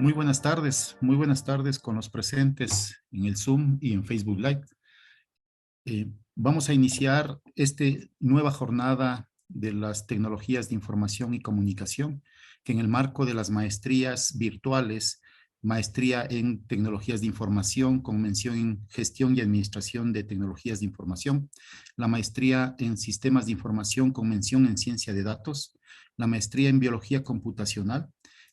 Muy buenas tardes con los presentes en el Zoom y en Facebook Live. Vamos a iniciar esta nueva jornada de las tecnologías de información y comunicación, que en el marco de las maestrías virtuales, maestría en tecnologías de información con mención en gestión y administración de tecnologías de información, la maestría en sistemas de información con mención en ciencia de datos, la maestría en biología computacional,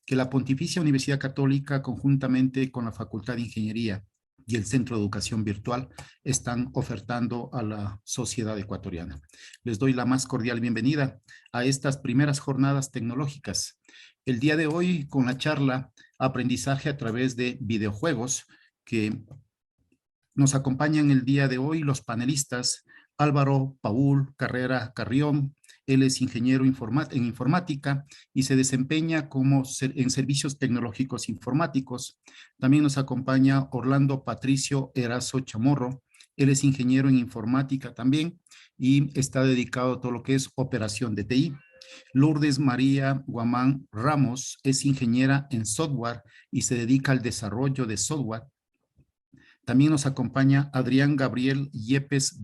que la Pontificia Universidad Católica, conjuntamente con la Facultad de Ingeniería y el Centro de Educación Virtual, están ofertando a la sociedad ecuatoriana. Les doy la más cordial bienvenida a estas primeras jornadas tecnológicas. El día de hoy, con la charla Aprendizaje a través de videojuegos, que nos acompañan el día de hoy los panelistas Álvaro Paul Carrera Carrión. Él es ingeniero en informática y se desempeña en servicios tecnológicos informáticos. También nos acompaña Orlando Patricio Erazo Chamorro. Él es ingeniero en informática también y está dedicado a todo lo que es operación de TI. Lourdes María Guamán Ramos es ingeniera en software y se dedica al desarrollo de software. También nos acompaña Adrián Gabriel Yepes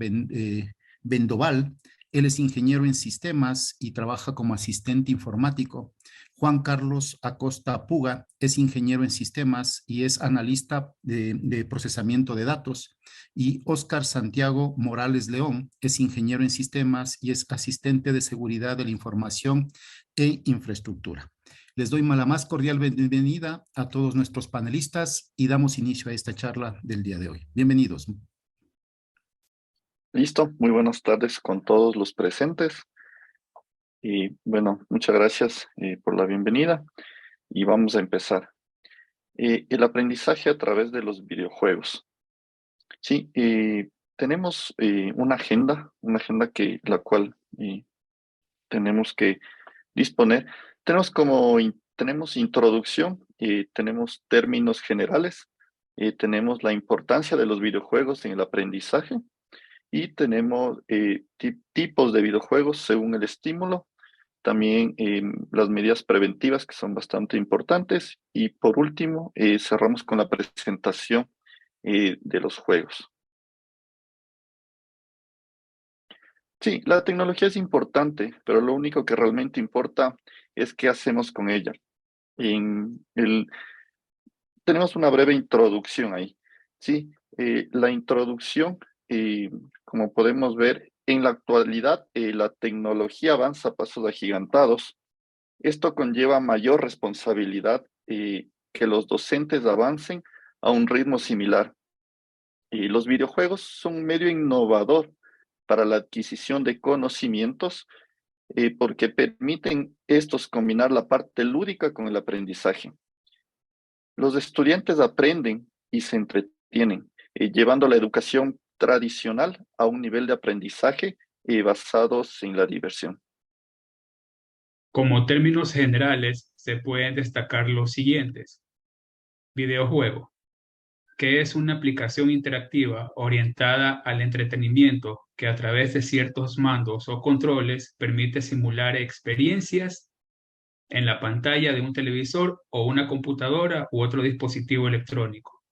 Vendoval. Él es ingeniero en sistemas y trabaja como asistente informático. Juan Carlos Acosta Puga es ingeniero en sistemas y es analista de procesamiento de datos. Y Óscar Santiago Morales León es ingeniero en sistemas y es asistente de seguridad de la información e infraestructura. Les doy la más cordial bienvenida a todos nuestros panelistas y damos inicio a esta charla del día de hoy. Bienvenidos. Listo, muy buenas tardes con todos los presentes. Y bueno, muchas gracias por la bienvenida y vamos a empezar. El aprendizaje a través de los videojuegos. Sí, tenemos una agenda que la cual tenemos que disponer. Tenemos introducción, tenemos términos generales, tenemos la importancia de los videojuegos en el aprendizaje y tenemos tipos de videojuegos según el estímulo, también las medidas preventivas que son bastante importantes y por último cerramos con la presentación de los juegos. Sí, la tecnología es importante, pero lo único que realmente importa es qué hacemos con ella. Tenemos una breve introducción ahí. Sí, la introducción, como podemos ver, en la actualidad la tecnología avanza a pasos agigantados. Esto conlleva mayor responsabilidad que los docentes avancen a un ritmo similar. Y los videojuegos son un medio innovador para la adquisición de conocimientos porque permiten estos combinar la parte lúdica con el aprendizaje. Los estudiantes aprenden y se entretienen, llevando la educación tradicional a un nivel de aprendizaje basados en la diversión. Como términos generales, se pueden destacar los siguientes. Videojuego, que es una aplicación interactiva orientada al entretenimiento que a través de ciertos mandos o controles permite simular experiencias en la pantalla de un televisor o una computadora u otro dispositivo electrónico.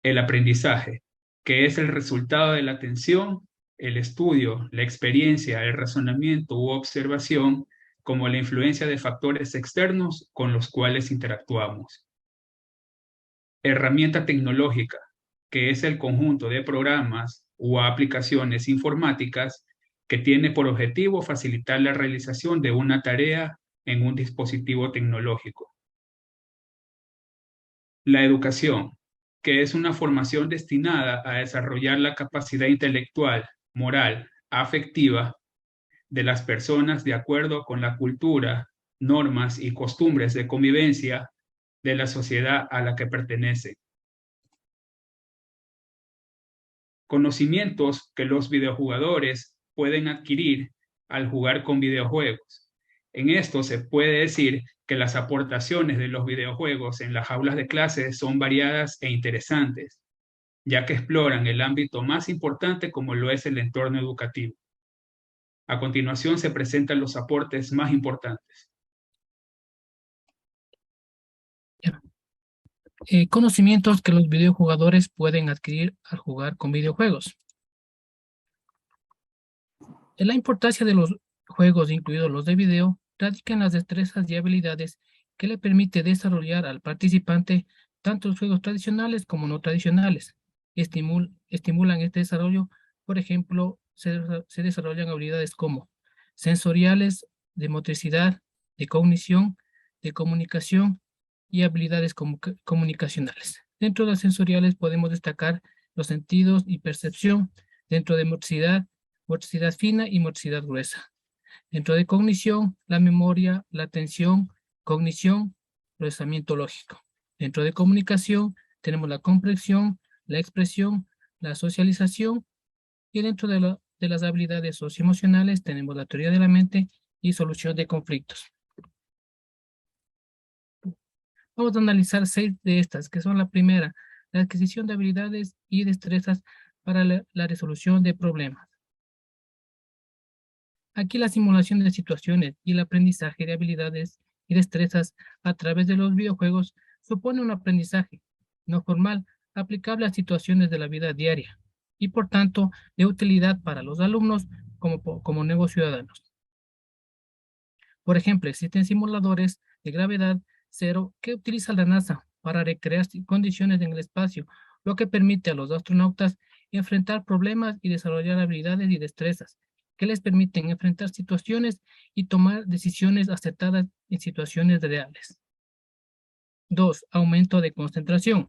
El aprendizaje, que es el resultado de la atención, el estudio, la experiencia, el razonamiento u observación, como la influencia de factores externos con los cuales interactuamos. Herramienta tecnológica, que es el conjunto de programas u aplicaciones informáticas que tiene por objetivo facilitar la realización de una tarea en un dispositivo tecnológico. La educación, que es una formación destinada a desarrollar la capacidad intelectual, moral, afectiva de las personas de acuerdo con la cultura, normas y costumbres de convivencia de la sociedad a la que pertenece. Conocimientos que los videojugadores pueden adquirir al jugar con videojuegos. En esto se puede decir que las aportaciones de los videojuegos en las aulas de clase son variadas e interesantes, ya que exploran el ámbito más importante como lo es el entorno educativo. A continuación se presentan los aportes más importantes. Conocimientos que los videojugadores pueden adquirir al jugar con videojuegos. La importancia de los juegos, incluidos los de video, radica en las destrezas y habilidades que le permite desarrollar al participante tanto los juegos tradicionales como no tradicionales. Estimulan este desarrollo, por ejemplo, se desarrollan habilidades como sensoriales, de motricidad, de cognición, de comunicación y habilidades comunicacionales. Dentro de las sensoriales podemos destacar los sentidos y percepción. Dentro de motricidad fina y motricidad gruesa. Dentro de cognición, la memoria, la atención, cognición, procesamiento lógico. Dentro de comunicación, tenemos la comprensión, la expresión, la socialización, y dentro de las habilidades socioemocionales tenemos la teoría de la mente y solución de conflictos. Vamos a analizar 6 de estas, que son la primera, la adquisición de habilidades y destrezas para la resolución de problemas. Aquí la simulación de situaciones y el aprendizaje de habilidades y destrezas a través de los videojuegos supone un aprendizaje no formal aplicable a situaciones de la vida diaria y por tanto de utilidad para los alumnos como nuevos ciudadanos. Por ejemplo, existen simuladores de gravedad cero que utiliza la NASA para recrear condiciones en el espacio, lo que permite a los astronautas enfrentar problemas y desarrollar habilidades y destrezas que les permiten enfrentar situaciones y tomar decisiones acertadas en situaciones reales. 2. Aumento de concentración.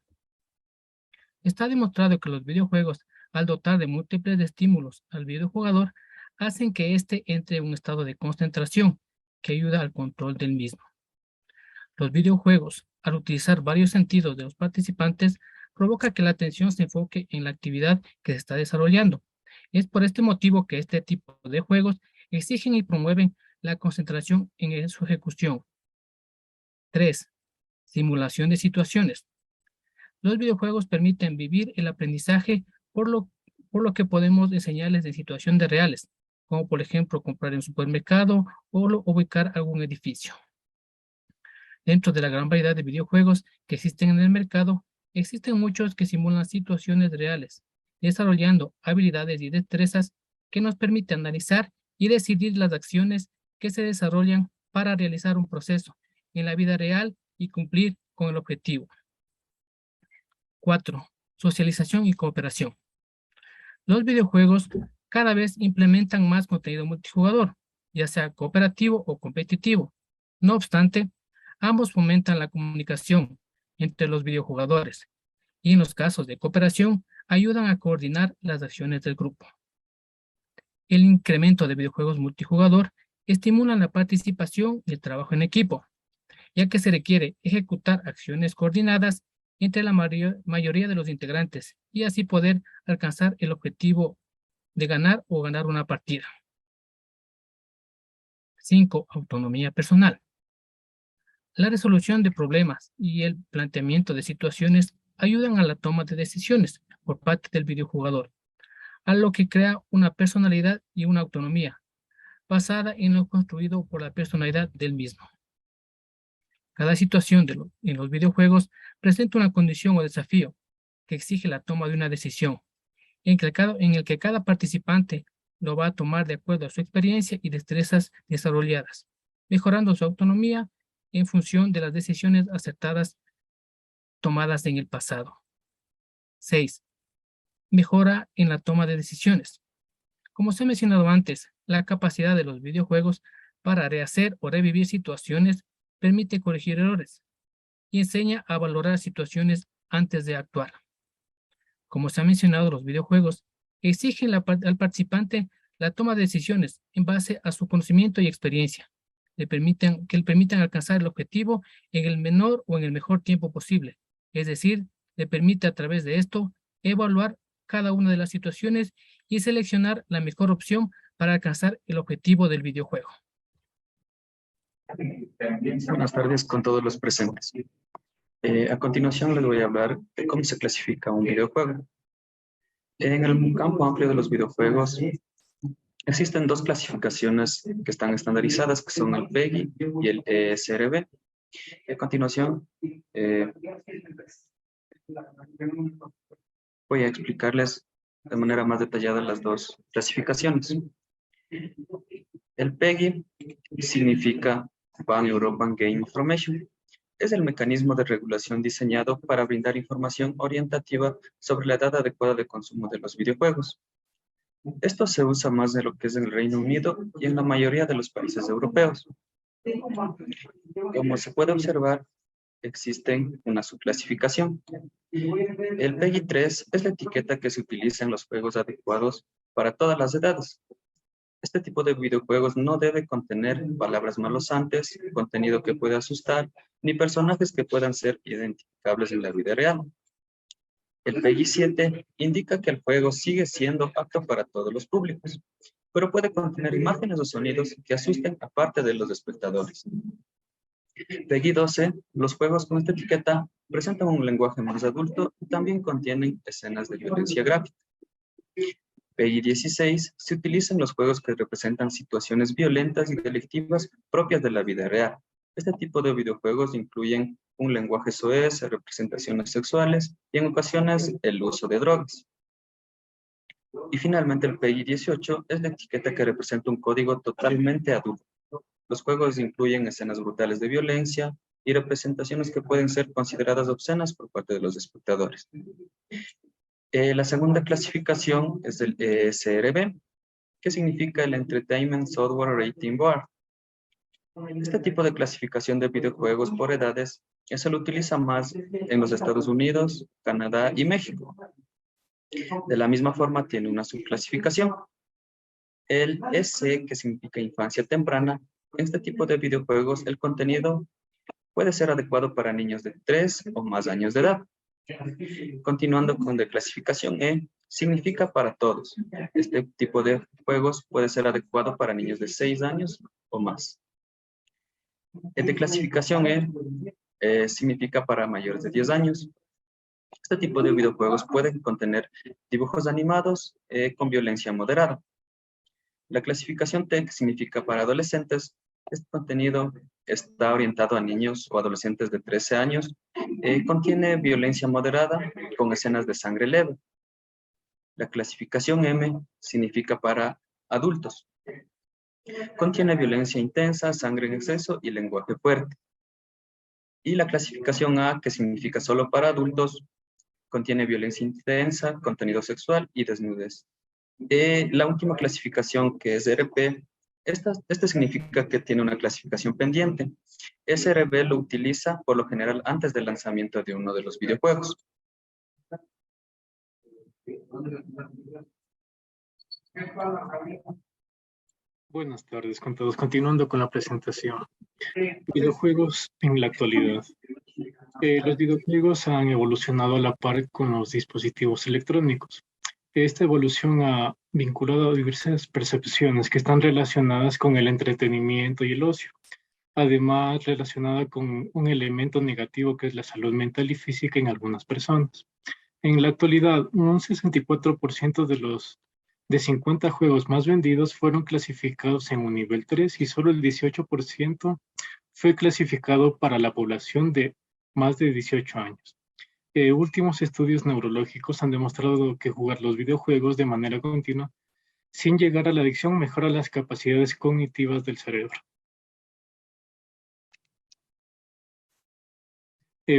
Está demostrado que los videojuegos, al dotar de múltiples estímulos al videojugador, hacen que éste entre en un estado de concentración que ayuda al control del mismo. Los videojuegos, al utilizar varios sentidos de los participantes, provoca que la atención se enfoque en la actividad que se está desarrollando. Es por este motivo que este tipo de juegos exigen y promueven la concentración en su ejecución. 3. Simulación de situaciones. Los videojuegos permiten vivir el aprendizaje por lo que podemos enseñarles de situaciones reales, como por ejemplo comprar en un supermercado o ubicar algún edificio. Dentro de la gran variedad de videojuegos que existen en el mercado, existen muchos que simulan situaciones reales, desarrollando habilidades y destrezas que nos permiten analizar y decidir las acciones que se desarrollan para realizar un proceso en la vida real y cumplir con el objetivo. 4. Socialización y cooperación. Los videojuegos cada vez implementan más contenido multijugador, ya sea cooperativo o competitivo. No obstante, ambos fomentan la comunicación entre los videojugadores y en los casos de cooperación ayudan a coordinar las acciones del grupo. El incremento de videojuegos multijugador estimula la participación y el trabajo en equipo, ya que se requiere ejecutar acciones coordinadas entre la mayoría de los integrantes y así poder alcanzar el objetivo de ganar o ganar una partida. 5. Autonomía personal. La resolución de problemas y el planteamiento de situaciones ayudan a la toma de decisiones por parte del videojugador, a lo que crea una personalidad y una autonomía, basada en lo construido por la personalidad del mismo. Cada situación en los videojuegos presenta una condición o desafío que exige la toma de una decisión, en el que cada participante lo va a tomar de acuerdo a su experiencia y destrezas desarrolladas, mejorando su autonomía en función de las decisiones acertadas tomadas en el pasado. 6. Mejora en la toma de decisiones. Como se ha mencionado antes, la capacidad de los videojuegos para rehacer o revivir situaciones permite corregir errores y enseña a valorar situaciones antes de actuar. Como se ha mencionado, los videojuegos exigen al participante la toma de decisiones en base a su conocimiento y experiencia, que le permitan alcanzar el objetivo en el menor o en el mejor tiempo posible. Es decir, le permite a través de esto evaluar cada una de las situaciones y seleccionar la mejor opción para alcanzar el objetivo del videojuego. Buenas tardes con todos los presentes. A continuación les voy a hablar de cómo se clasifica un videojuego. En el campo amplio de los videojuegos existen dos clasificaciones que están estandarizadas, que son el PEGI y el ESRB. A continuación, voy a explicarles de manera más detallada las dos clasificaciones. El PEGI significa Pan-European Game Information. Es el mecanismo de regulación diseñado para brindar información orientativa sobre la edad adecuada de consumo de los videojuegos. Esto se usa más de lo que es en el Reino Unido y en la mayoría de los países europeos. Como se puede observar, existe una subclasificación. El PEGI 3 es la etiqueta que se utiliza en los juegos adecuados para todas las edades. Este tipo de videojuegos no debe contener palabras malosantes, contenido que pueda asustar, ni personajes que puedan ser identificables en la vida real. El PEGI 7 indica que el juego sigue siendo apto para todos los públicos, pero puede contener imágenes o sonidos que asusten a parte de los espectadores. PEGI 12, los juegos con esta etiqueta presentan un lenguaje más adulto y también contienen escenas de violencia gráfica. PEGI 16 se utiliza en los juegos que representan situaciones violentas y delictivas propias de la vida real. Este tipo de videojuegos incluyen un lenguaje soez, representaciones sexuales y en ocasiones el uso de drogas. Y finalmente el PEGI 18 es la etiqueta que representa un código totalmente adulto. Los juegos incluyen escenas brutales de violencia y representaciones que pueden ser consideradas obscenas por parte de los espectadores. La segunda clasificación es el ESRB, que significa el Entertainment Software Rating Board. Este tipo de clasificación de videojuegos por edades se lo utiliza más en los Estados Unidos, Canadá y México. De la misma forma tiene una subclasificación. El EC, que significa infancia temprana, en este tipo de videojuegos el contenido puede ser adecuado para niños de 3 o más años de edad. Continuando con la clasificación E, significa para todos. Este tipo de juegos puede ser adecuado para niños de 6 años o más. El de clasificación E significa para mayores de 10 años. Este tipo de videojuegos pueden contener dibujos animados con violencia moderada. La clasificación T, que significa para adolescentes, este contenido está orientado a niños o adolescentes de 13 años. Contiene violencia moderada con escenas de sangre leve. La clasificación M significa para adultos. Contiene violencia intensa, sangre en exceso y lenguaje fuerte. Y la clasificación A, que significa solo para adultos, contiene violencia intensa, contenido sexual y desnudez. La última clasificación, que es RP, este significa que tiene una clasificación pendiente. SRB lo utiliza por lo general antes del lanzamiento de uno de los videojuegos. Buenas tardes con todos. Continuando con la presentación. Videojuegos en la actualidad. Los videojuegos han evolucionado a la par con los dispositivos electrónicos. Esta evolución ha vinculado a diversas percepciones que están relacionadas con el entretenimiento y el ocio. Además, relacionada con un elemento negativo que es la salud mental y física en algunas personas. En la actualidad, un 64% de 50 juegos más vendidos fueron clasificados en un nivel 3 y solo el 18% fue clasificado para la población de más de 18 años. Últimos estudios neurológicos han demostrado que jugar los videojuegos de manera continua, sin llegar a la adicción, mejora las capacidades cognitivas del cerebro.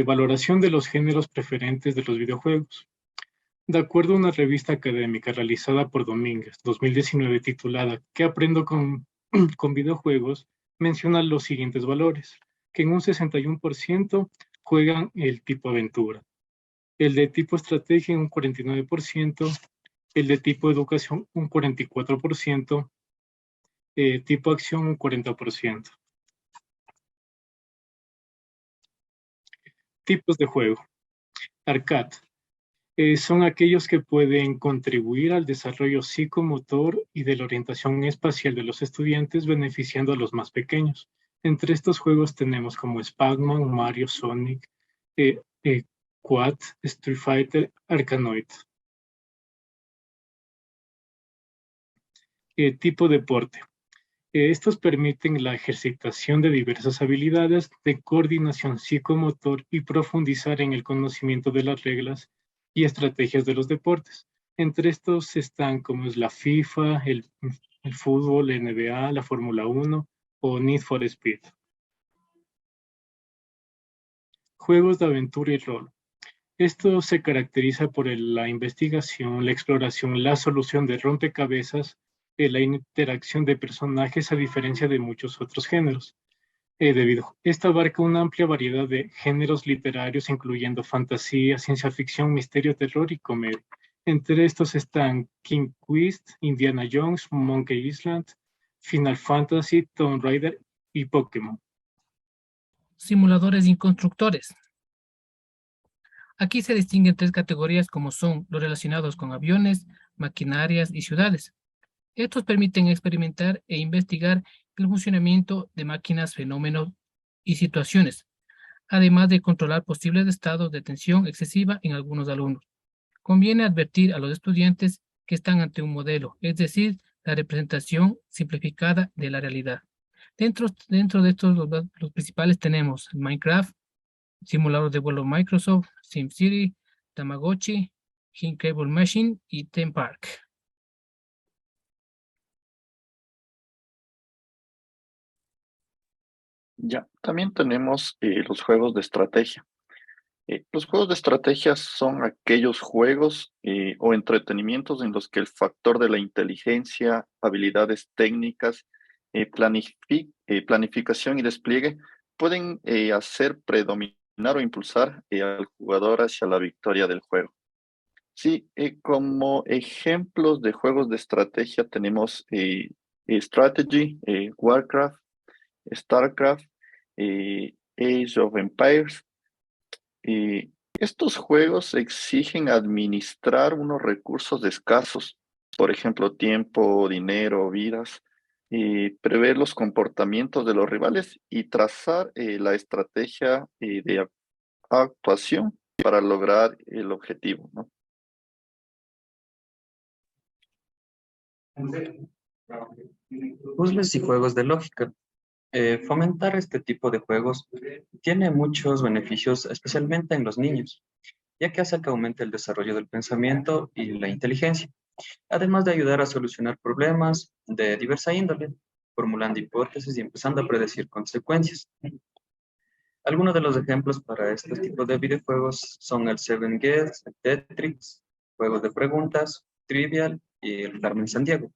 Valoración de los géneros preferentes de los videojuegos. De acuerdo a una revista académica realizada por Domínguez, 2019, titulada ¿Qué aprendo con videojuegos?, menciona los siguientes valores, que en un 61% juegan el tipo aventura, el de tipo estrategia en un 49%, el de tipo educación un 44%, tipo acción un 40%. Tipos de juego. Arcade. Son aquellos que pueden contribuir al desarrollo psicomotor y de la orientación espacial de los estudiantes, beneficiando a los más pequeños. Entre estos juegos tenemos como Pac-Man, Mario, Sonic, Quad, Street Fighter, Arkanoid. Tipo deporte. Estos permiten la ejercitación de diversas habilidades de coordinación psicomotor y profundizar en el conocimiento de las reglas y estrategias de los deportes. Entre estos están como es la FIFA, el fútbol, la NBA, la Fórmula 1 o Need for Speed. Juegos de aventura y rol. Esto se caracteriza por la investigación, la exploración, la solución de rompecabezas, la interacción de personajes a diferencia de muchos otros géneros. Esta abarca una amplia variedad de géneros literarios, incluyendo fantasía, ciencia ficción, misterio, terror y comedia. Entre estos están King Quest, Indiana Jones, Monkey Island, Final Fantasy, Tomb Raider y Pokémon. Simuladores y constructores. Aquí se distinguen tres categorías como son los relacionados con aviones, maquinarias y ciudades. Estos permiten experimentar e investigar el funcionamiento de máquinas, fenómenos y situaciones, además de controlar posibles estados de tensión excesiva en algunos alumnos. Conviene advertir a los estudiantes que están ante un modelo, es decir, la representación simplificada de la realidad. Dentro de estos, los principales tenemos Minecraft, simulador de vuelo Microsoft, SimCity, Tamagotchi, Cable Machine y Theme Park. Ya, también tenemos los juegos de estrategia. Los juegos de estrategia son aquellos juegos o entretenimientos en los que el factor de la inteligencia, habilidades técnicas, planificación y despliegue pueden hacer predominar o impulsar al jugador hacia la victoria del juego. Sí, como ejemplos de juegos de estrategia tenemos Strategy, Warcraft, StarCraft, Age of Empires. Estos juegos exigen administrar unos recursos escasos, por ejemplo, tiempo, dinero, vidas, prever los comportamientos de los rivales y trazar la estrategia de actuación para lograr el objetivo, ¿no? Puzzles y juegos de lógica. Fomentar este tipo de juegos tiene muchos beneficios, especialmente en los niños, ya que hace que aumente el desarrollo del pensamiento y la inteligencia, además de ayudar a solucionar problemas de diversa índole, formulando hipótesis y empezando a predecir consecuencias. Algunos de los ejemplos para este tipo de videojuegos son el Seven Guess, el Tetris, juegos de preguntas, Trivial y el Carmen Sandiego.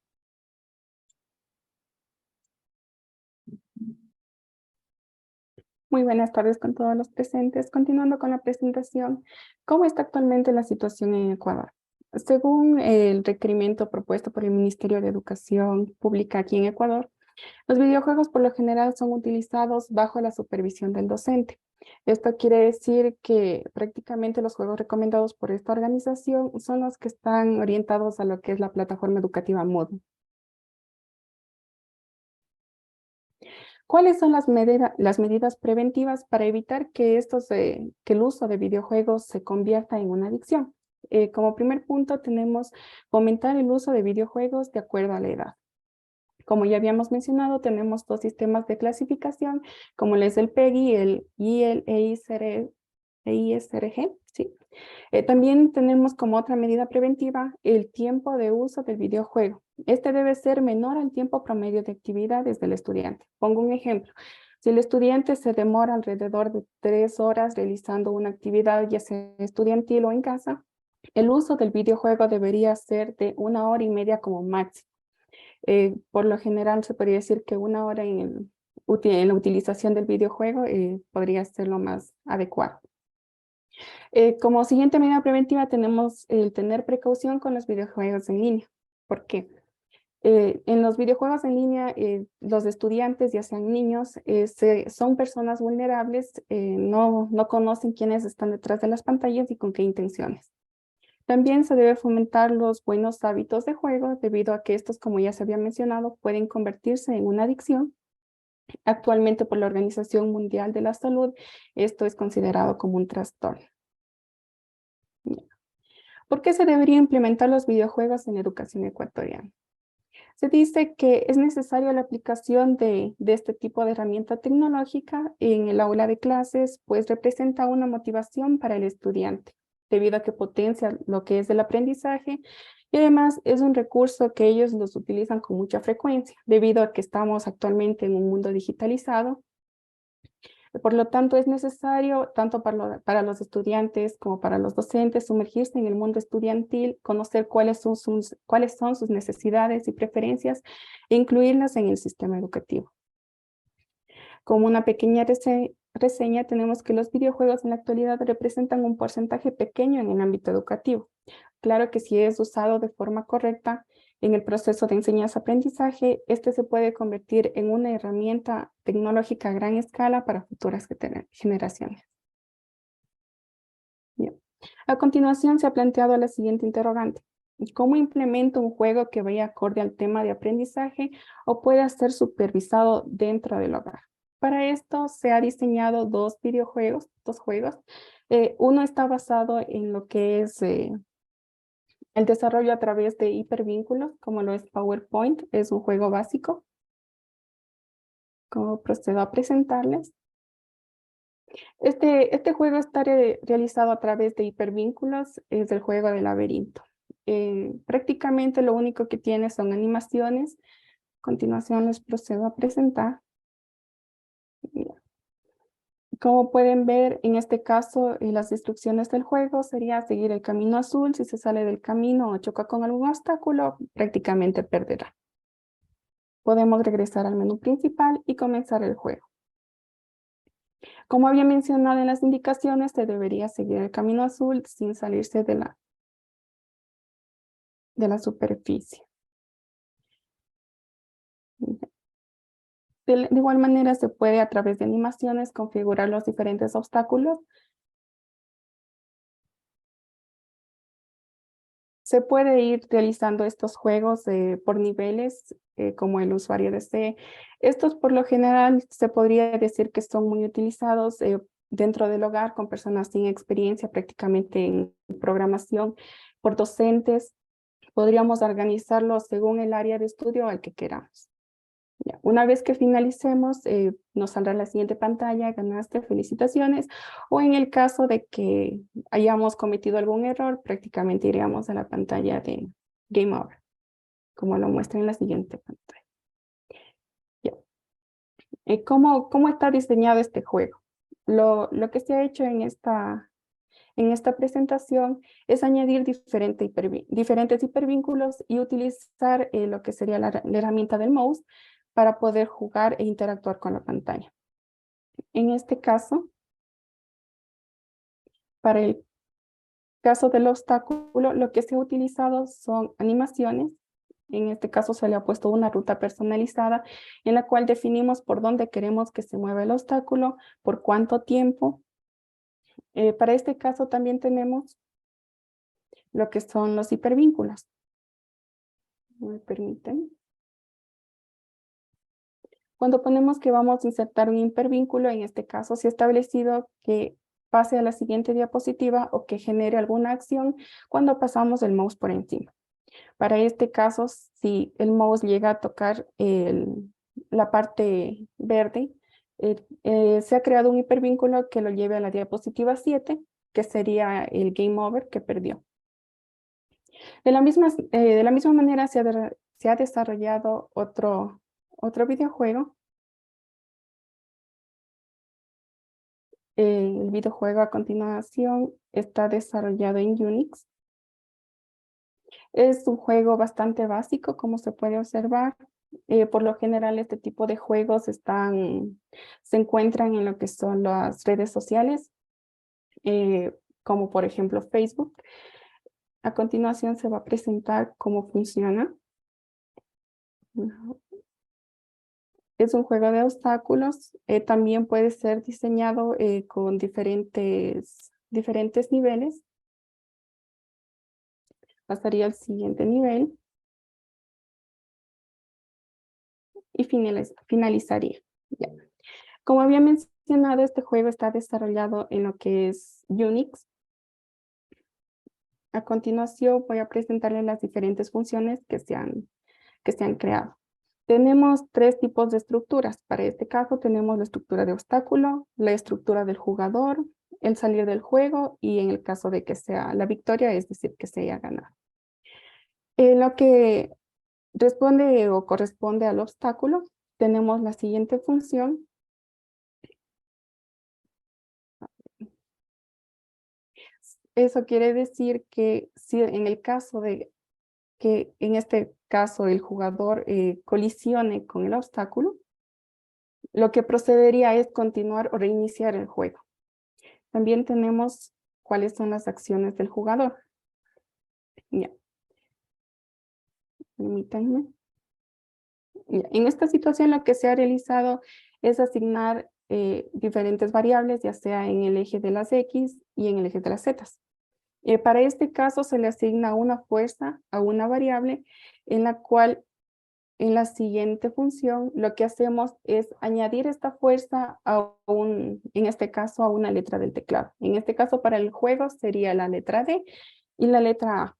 Muy buenas tardes con todos los presentes. Continuando con la presentación, ¿cómo está actualmente la situación en Ecuador? Según el requerimiento propuesto por el Ministerio de Educación Pública aquí en Ecuador, los videojuegos por lo general son utilizados bajo la supervisión del docente. Esto quiere decir que prácticamente los juegos recomendados por esta organización son los que están orientados a lo que es la plataforma educativa Moodle. ¿Cuáles son las medidas preventivas para evitar que el uso de videojuegos se convierta en una adicción? Como primer punto tenemos fomentar el uso de videojuegos de acuerdo a la edad. Como ya habíamos mencionado, tenemos dos sistemas de clasificación, como es el PEGI y el EISRG, ¿sí? También tenemos como otra medida preventiva el tiempo de uso del videojuego. Este debe ser menor al tiempo promedio de actividades del estudiante. Pongo un ejemplo. Si el estudiante se demora alrededor de 3 horas realizando una actividad, ya sea estudiantil o en casa, el uso del videojuego debería ser de 1 hora y media como máximo. Por lo general se podría decir que 1 hora en la utilización del videojuego podría ser lo más adecuado. Como siguiente medida preventiva tenemos el tener precaución con los videojuegos en línea. ¿Por qué? En los videojuegos en línea, los estudiantes, ya sean niños, son personas vulnerables, no conocen quiénes están detrás de las pantallas y con qué intenciones. También se debe fomentar los buenos hábitos de juego, debido a que estos, como ya se había mencionado, pueden convertirse en una adicción. Actualmente, por la Organización Mundial de la Salud, esto es considerado como un trastorno. ¿Por qué se debería implementar los videojuegos en la educación ecuatoriana? Se dice que es necesaria la aplicación de este tipo de herramienta tecnológica en el aula de clases, pues representa una motivación para el estudiante, debido a que potencia lo que es el aprendizaje y además es un recurso que ellos los utilizan con mucha frecuencia, debido a que estamos actualmente en un mundo digitalizado. Por lo tanto, es necesario, tanto para los estudiantes como para los docentes, sumergirse en el mundo estudiantil, conocer cuáles son sus necesidades y preferencias e incluirlas en el sistema educativo. Como una pequeña reseña, tenemos que los videojuegos en la actualidad representan un porcentaje pequeño en el ámbito educativo. Claro que si es usado de forma correcta en el proceso de enseñanza-aprendizaje, este se puede convertir en una herramienta tecnológica a gran escala para futuras generaciones. Bien. A continuación se ha planteado la siguiente interrogante. ¿Cómo implemento un juego que vaya acorde al tema de aprendizaje o pueda ser supervisado dentro del hogar? Para esto se ha diseñado dos juegos. Uno está basado en lo que es el desarrollo a través de hipervínculos, como lo es PowerPoint, es un juego básico. Como procedo a presentarles. Este juego está realizado a través de hipervínculos, es el juego del laberinto. Prácticamente lo único que tiene son animaciones. A continuación les procedo a presentar. Como pueden ver, en este caso, las instrucciones del juego sería seguir el camino azul. Si se sale del camino o choca con algún obstáculo, prácticamente perderá. Podemos regresar al menú principal y comenzar el juego. Como había mencionado en las indicaciones, se debería seguir el camino azul sin salirse de la superficie. De igual manera, se puede a través de animaciones configurar los diferentes obstáculos. Se puede ir realizando estos juegos por niveles, como el usuario desee. Estos por lo general se podría decir que son muy utilizados dentro del hogar con personas sin experiencia prácticamente en programación, por docentes. Podríamos organizarlos según el área de estudio al que queramos. Ya. Una vez que finalicemos, nos saldrá la siguiente pantalla, ganaste, felicitaciones, o en el caso de que hayamos cometido algún error, prácticamente iríamos a la pantalla de Game Over, como lo muestra en la siguiente pantalla. Ya. ¿Cómo está diseñado este juego? Lo que se ha hecho en esta presentación es añadir diferentes hipervínculos y utilizar lo que sería la herramienta del mouse para poder jugar e interactuar con la pantalla. En este caso, para el caso del obstáculo, lo que se ha utilizado son animaciones. En este caso se le ha puesto una ruta personalizada en la cual definimos por dónde queremos que se mueva el obstáculo, por cuánto tiempo. Para este caso también tenemos lo que son los hipervínculos. ¿Me permiten? Cuando ponemos que vamos a insertar un hipervínculo, en este caso se ha establecido que pase a la siguiente diapositiva o que genere alguna acción cuando pasamos el mouse por encima. Para este caso, si el mouse llega a tocar la parte verde, se ha creado un hipervínculo que lo lleve a la diapositiva 7, que sería el Game Over que perdió. De la misma manera se ha desarrollado otro videojuego. El videojuego a continuación está desarrollado en Unix. Es un juego bastante básico, como se puede observar. Por lo general, este tipo de juegos se encuentran en lo que son las redes sociales, como por ejemplo Facebook. A continuación se va a presentar cómo funciona. Es un juego de obstáculos. También puede ser diseñado con diferentes niveles. Pasaría al siguiente nivel. Y finalizaría. Ya. Como había mencionado, este juego está desarrollado en lo que es Unix. A continuación voy a presentarles las diferentes funciones que se han que se han creado. Tenemos 3 tipos de estructuras. Para este caso tenemos la estructura de obstáculo, la estructura del jugador, el salir del juego y en el caso de que sea la victoria, es decir, que se haya ganado. Lo que responde o corresponde al obstáculo, tenemos la siguiente función. Eso quiere decir que si en el caso de que en este caso el jugador colisione con el obstáculo, lo que procedería es continuar o reiniciar el juego. También tenemos cuáles son las acciones del jugador. Ya. Permítanme. Ya. En esta situación lo que se ha realizado es asignar diferentes variables, ya sea en el eje de las X y en el eje de las Z. Para este caso se le asigna una fuerza a una variable en la cual en la siguiente función lo que hacemos es añadir esta fuerza a en este caso a una letra del teclado. En este caso para el juego sería la letra D y la letra A.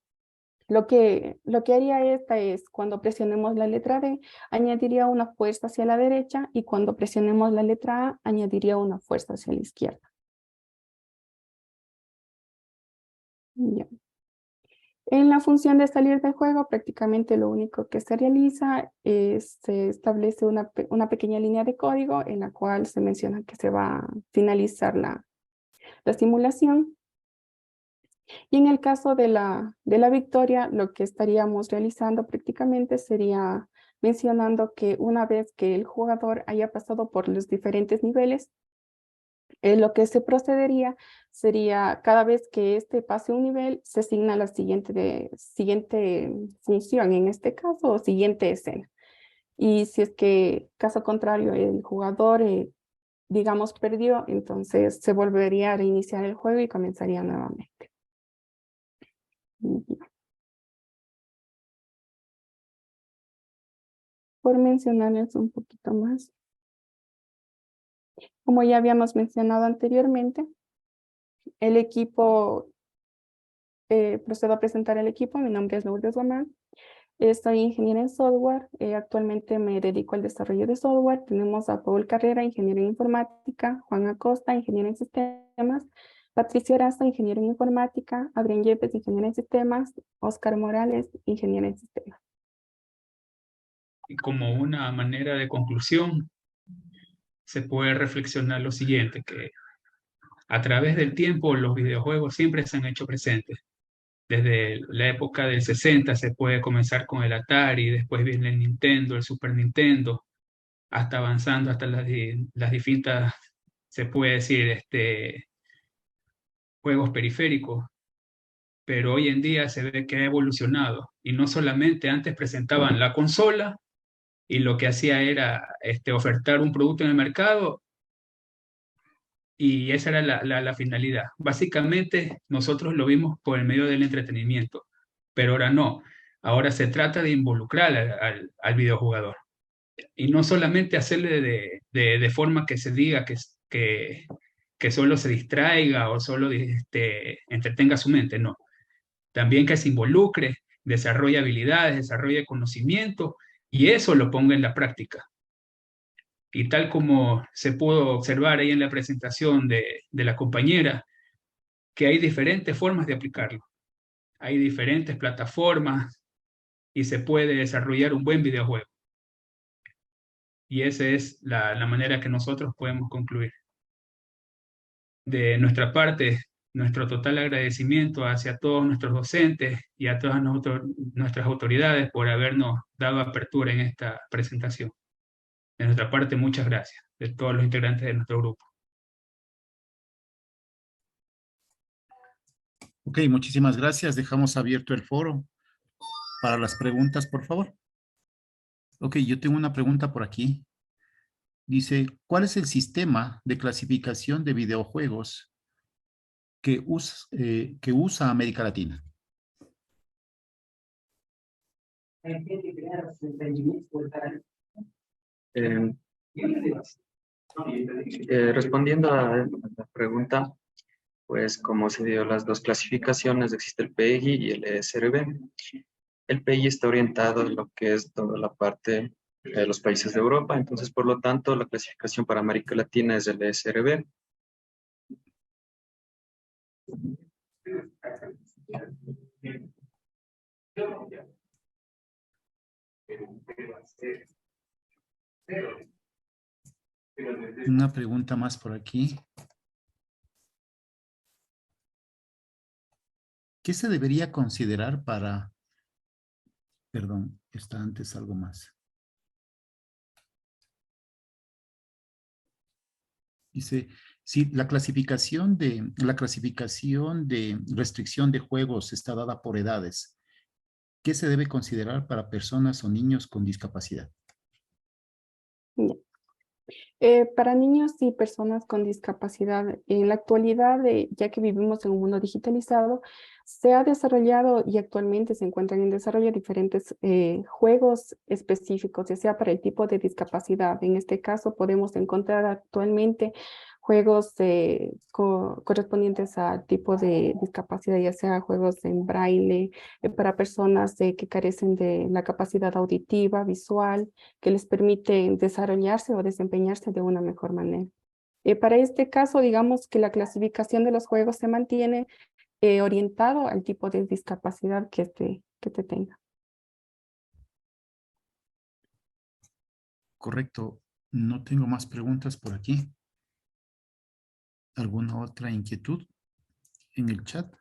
Lo que haría esta es cuando presionemos la letra D añadiría una fuerza hacia la derecha y cuando presionemos la letra A añadiría una fuerza hacia la izquierda. Ya. En la función de salir del juego, prácticamente lo único que se realiza es se establece una pequeña línea de código en la cual se menciona que se va a finalizar la simulación. Y en el caso de la victoria, lo que estaríamos realizando prácticamente sería mencionando que una vez que el jugador haya pasado por los diferentes niveles, lo que se procedería sería cada vez que este pase un nivel, se asigna la siguiente función, en este caso, o siguiente escena. Y si es que, caso contrario, el jugador, digamos, perdió, entonces se volvería a reiniciar el juego y comenzaría nuevamente. Por mencionarles un poquito más. Como ya habíamos mencionado anteriormente, el equipo, procedo a presentar el equipo. Mi nombre es Lourdes Guamán. Soy ingeniera en software. Actualmente me dedico al desarrollo de software. Tenemos a Paul Carrera, ingeniero en informática, Juan Acosta, ingeniero en sistemas, Patricio Araza, ingeniero en informática, Adrián Yepes, ingeniero en sistemas, Oscar Morales, ingeniero en sistemas. Y como una manera de conclusión, se puede reflexionar lo siguiente, que a través del tiempo los videojuegos siempre se han hecho presentes. Desde la época del 60 se puede comenzar con el Atari, después viene el Nintendo, el Super Nintendo, hasta avanzando hasta las distintas, se puede decir, juegos periféricos. Pero hoy en día se ve que ha evolucionado. Y no solamente antes presentaban la consola y lo que hacía era ofertar un producto en el mercado y esa era la finalidad. Básicamente nosotros lo vimos por el medio del entretenimiento, pero ahora no. Ahora se trata de involucrar al videojugador y no solamente hacerle de forma que se diga que solo se distraiga o solo entretenga su mente, no. También que se involucre, desarrolle habilidades, desarrolle conocimiento y eso lo ponga en la práctica. Y tal como se pudo observar ahí en la presentación de la compañera, que hay diferentes formas de aplicarlo. Hay diferentes plataformas y se puede desarrollar un buen videojuego. Y esa es la manera que nosotros podemos concluir. De nuestra parte, nuestro total agradecimiento hacia todos nuestros docentes y a todas nuestras autoridades por habernos dado apertura en esta presentación. De nuestra parte, muchas gracias de todos los integrantes de nuestro grupo. Ok, muchísimas gracias. Dejamos abierto el foro para las preguntas, por favor. Ok, yo tengo una pregunta por aquí. Dice, ¿cuál es el sistema de clasificación de videojuegos que usa América Latina? Respondiendo a la pregunta, pues como se dio las dos clasificaciones, existe el PEGI y el ESRB. El PEGI está orientado en lo que es toda la parte de los países de Europa, entonces por lo tanto la clasificación para América Latina es el ESRB. Una pregunta más por aquí. ¿Qué se debería considerar para... Perdón, está antes algo más. Dice, si la clasificación de restricción de juegos está dada por edades, ¿qué se debe considerar para personas o niños con discapacidad? Bien. Para niños y personas con discapacidad, en la actualidad, ya que vivimos en un mundo digitalizado, se ha desarrollado y actualmente se encuentran en desarrollo diferentes juegos específicos, ya sea para el tipo de discapacidad. En este caso podemos encontrar actualmente juegos correspondientes al tipo de discapacidad, ya sea juegos en braille, para personas que carecen de la capacidad auditiva, visual, que les permite desarrollarse o desempeñarse de una mejor manera. Para este caso, digamos que la clasificación de los juegos se mantiene orientado al tipo de discapacidad que te tenga. Correcto. No tengo más preguntas por aquí. ¿Alguna otra inquietud en el chat?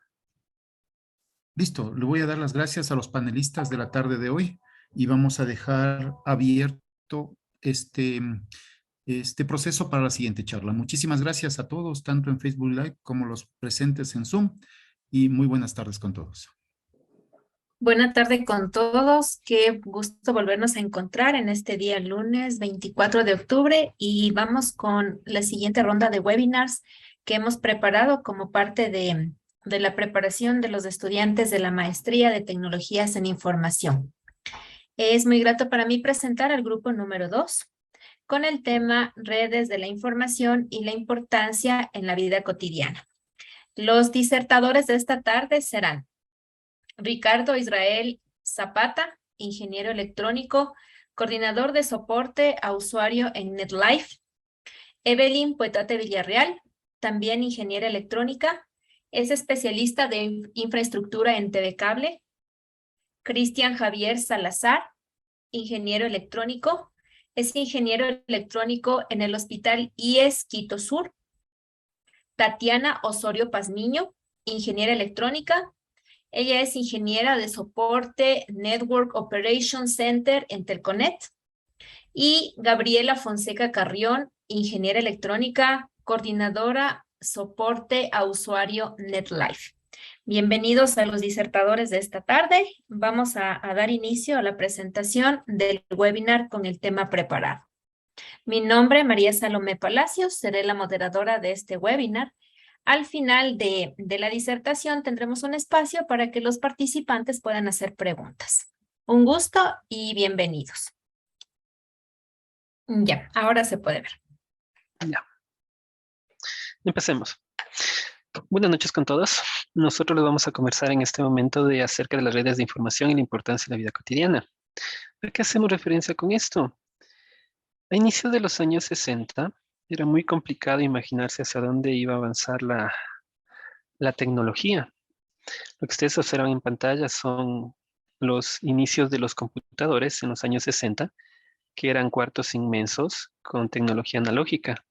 Listo. Le voy a dar las gracias a los panelistas de la tarde de hoy y vamos a dejar abierto este proceso para la siguiente charla. Muchísimas gracias a todos, tanto en Facebook Live como los presentes en Zoom, y muy buenas tardes con todos. Buena tarde con todos. Qué gusto volvernos a encontrar en este día lunes 24 de octubre y vamos con la siguiente ronda de webinars que hemos preparado como parte de la preparación de los estudiantes de la Maestría de Tecnologías en Información. Es muy grato para mí presentar al grupo número 2 con el tema Redes de la Información y la importancia en la vida cotidiana. Los disertadores de esta tarde serán Ricardo Israel Zapata, ingeniero electrónico, coordinador de soporte a usuario en NetLife. Evelyn Puetate Villarreal, también ingeniera electrónica, es especialista de infraestructura en TV Cable. Cristian Javier Salazar, ingeniero electrónico, es ingeniero electrónico en el Hospital IES Quito Sur. Tatiana Osorio Pazmiño, ingeniera electrónica. Ella es ingeniera de soporte Network Operations Center en Telconet. Y Gabriela Fonseca Carrión, ingeniera electrónica, coordinadora soporte a usuario NetLife. Bienvenidos a los disertadores de esta tarde. Vamos a dar inicio a la presentación del webinar con el tema preparado. Mi nombre es María Salomé Palacios, seré la moderadora de este webinar. Al final de la disertación tendremos un espacio para que los participantes puedan hacer preguntas. Un gusto y bienvenidos. Ya, ahora se puede ver. Ya. Empecemos. Buenas noches con todos. Nosotros les vamos a conversar en este momento acerca de las redes de información y la importancia de la vida cotidiana. ¿A qué hacemos referencia con esto? A inicios de los años 60, era muy complicado imaginarse hacia dónde iba a avanzar la tecnología. Lo que ustedes observan en pantalla son los inicios de los computadores en los años 60, que eran cuartos inmensos con tecnología analógica.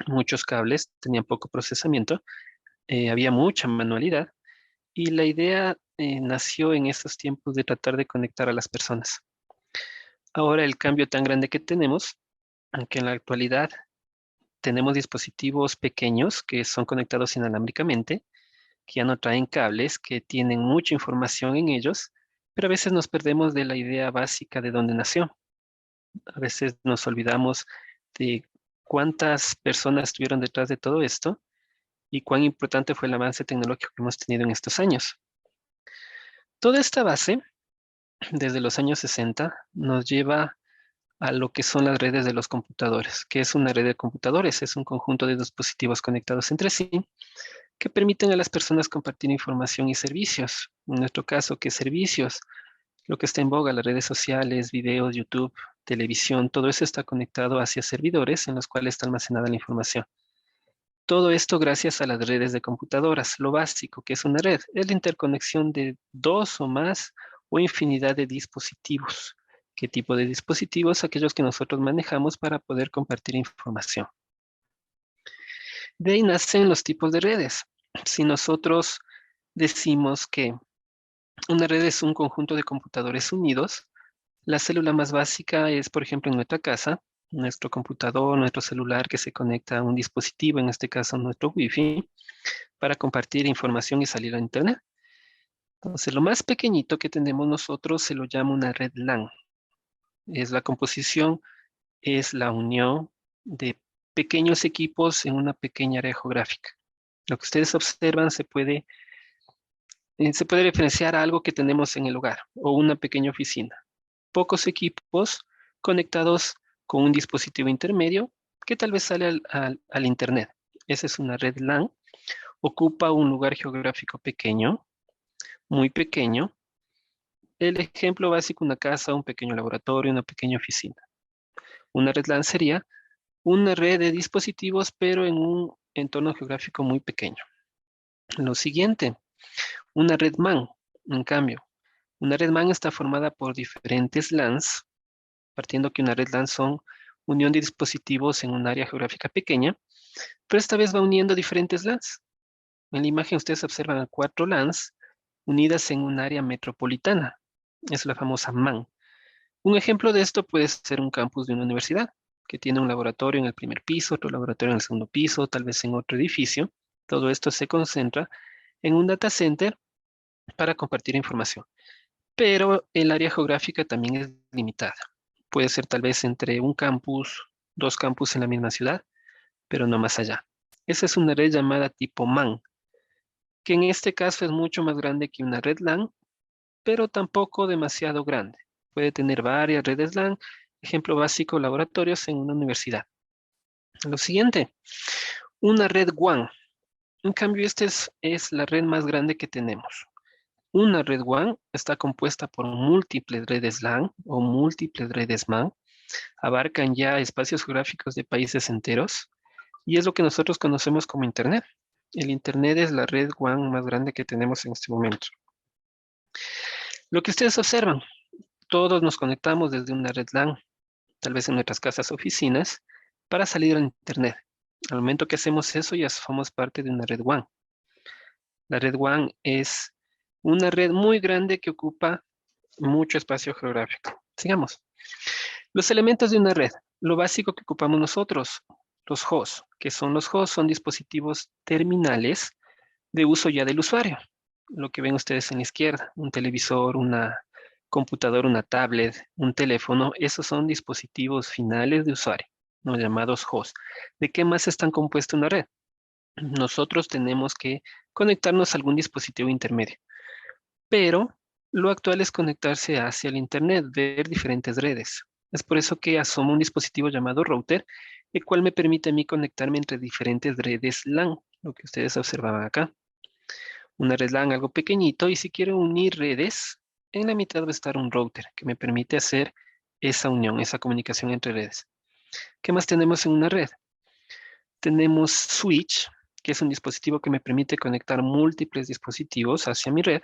Muchos cables, tenían poco procesamiento, había mucha manualidad y la idea nació en esos tiempos de tratar de conectar a las personas. Ahora el cambio tan grande que tenemos, aunque en la actualidad tenemos dispositivos pequeños que son conectados inalámbricamente, que ya no traen cables, que tienen mucha información en ellos, pero a veces nos perdemos de la idea básica de dónde nació. A veces nos olvidamos de cuántas personas estuvieron detrás de todo esto y cuán importante fue el avance tecnológico que hemos tenido en estos años. Toda esta base, desde los años 60, nos lleva a lo que son las redes de los computadores. ¿Qué es una red de computadores? Es un conjunto de dispositivos conectados entre sí que permiten a las personas compartir información y servicios. En nuestro caso, ¿qué servicios? Lo que está en boga, las redes sociales, videos, YouTube, televisión, todo eso está conectado hacia servidores en los cuales está almacenada la información. Todo esto gracias a las redes de computadoras. Lo básico que es una red es la interconexión de dos o más o infinidad de dispositivos. ¿Qué tipo de dispositivos? Aquellos que nosotros manejamos para poder compartir información. De ahí nacen los tipos de redes. Si nosotros decimos que una red es un conjunto de computadores unidos, la célula más básica es, por ejemplo, en nuestra casa, nuestro computador, nuestro celular que se conecta a un dispositivo, en este caso nuestro Wi-Fi, para compartir información y salir a Internet. Entonces, lo más pequeñito que tenemos nosotros se lo llama una red LAN. Es la composición, es la unión de pequeños equipos en una pequeña área geográfica. Lo que ustedes observan se puede referenciar a algo que tenemos en el hogar o una pequeña oficina. Pocos equipos conectados con un dispositivo intermedio que tal vez sale al Internet. Esa es una red LAN. Ocupa un lugar geográfico pequeño, muy pequeño. El ejemplo básico, una casa, un pequeño laboratorio, una pequeña oficina. Una red LAN sería una red de dispositivos, pero en un entorno geográfico muy pequeño. Lo siguiente, una red MAN, en cambio. Una red MAN está formada por diferentes LANs, partiendo que una red LAN son unión de dispositivos en un área geográfica pequeña, pero esta vez va uniendo diferentes LANs. En la imagen ustedes observan 4 LANs unidas en un área metropolitana. Es la famosa MAN. Un ejemplo de esto puede ser un campus de una universidad, que tiene un laboratorio en el primer piso, otro laboratorio en el segundo piso, tal vez en otro edificio. Todo esto se concentra en un data center para compartir información. Pero el área geográfica también es limitada. Puede ser tal vez entre un campus, 2 campus en la misma ciudad, pero no más allá. Esa es una red llamada tipo MAN, que en este caso es mucho más grande que una red LAN, pero tampoco demasiado grande. Puede tener varias redes LAN, ejemplo básico, laboratorios en una universidad. Lo siguiente, una red WAN. En cambio, esta es la red más grande que tenemos. Una red WAN está compuesta por múltiples redes LAN o múltiples redes MAN. Abarcan ya espacios geográficos de países enteros y es lo que nosotros conocemos como Internet. El Internet es la red WAN más grande que tenemos en este momento. Lo que ustedes observan, todos nos conectamos desde una red LAN, tal vez en nuestras casas o oficinas, para salir al Internet. Al momento que hacemos eso, ya somos parte de una red WAN. La red WAN es una red muy grande que ocupa mucho espacio geográfico. Sigamos. Los elementos de una red. Lo básico que ocupamos nosotros, los hosts. ¿Qué son los hosts? Son dispositivos terminales de uso ya del usuario. Lo que ven ustedes en la izquierda, un televisor, una computadora, una tablet, un teléfono, esos son dispositivos finales de usuario, los llamados hosts. ¿De qué más están compuesta una red? Nosotros tenemos que conectarnos a algún dispositivo intermedio, pero lo actual es conectarse hacia el Internet, ver diferentes redes. Es por eso que asomo un dispositivo llamado router, el cual me permite a mí conectarme entre diferentes redes LAN, lo que ustedes observaban acá. Una red LAN algo pequeñito, y si quiero unir redes, en la mitad va a estar un router que me permite hacer esa unión, esa comunicación entre redes. ¿Qué más tenemos en una red? Tenemos switch, que es un dispositivo que me permite conectar múltiples dispositivos hacia mi red.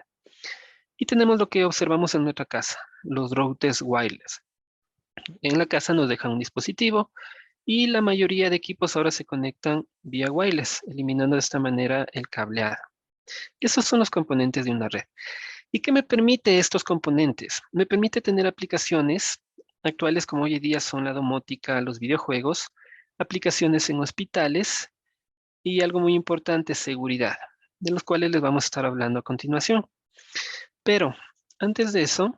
Y tenemos lo que observamos en nuestra casa, los routers wireless. En la casa nos dejan un dispositivo y la mayoría de equipos ahora se conectan vía wireless, eliminando de esta manera el cableado. Esos son los componentes de una red. ¿Y qué me permite estos componentes? Me permite tener aplicaciones actuales como hoy en día son la domótica, los videojuegos, aplicaciones en hospitales y algo muy importante, seguridad, de los cuales les vamos a estar hablando a continuación. Pero antes de eso,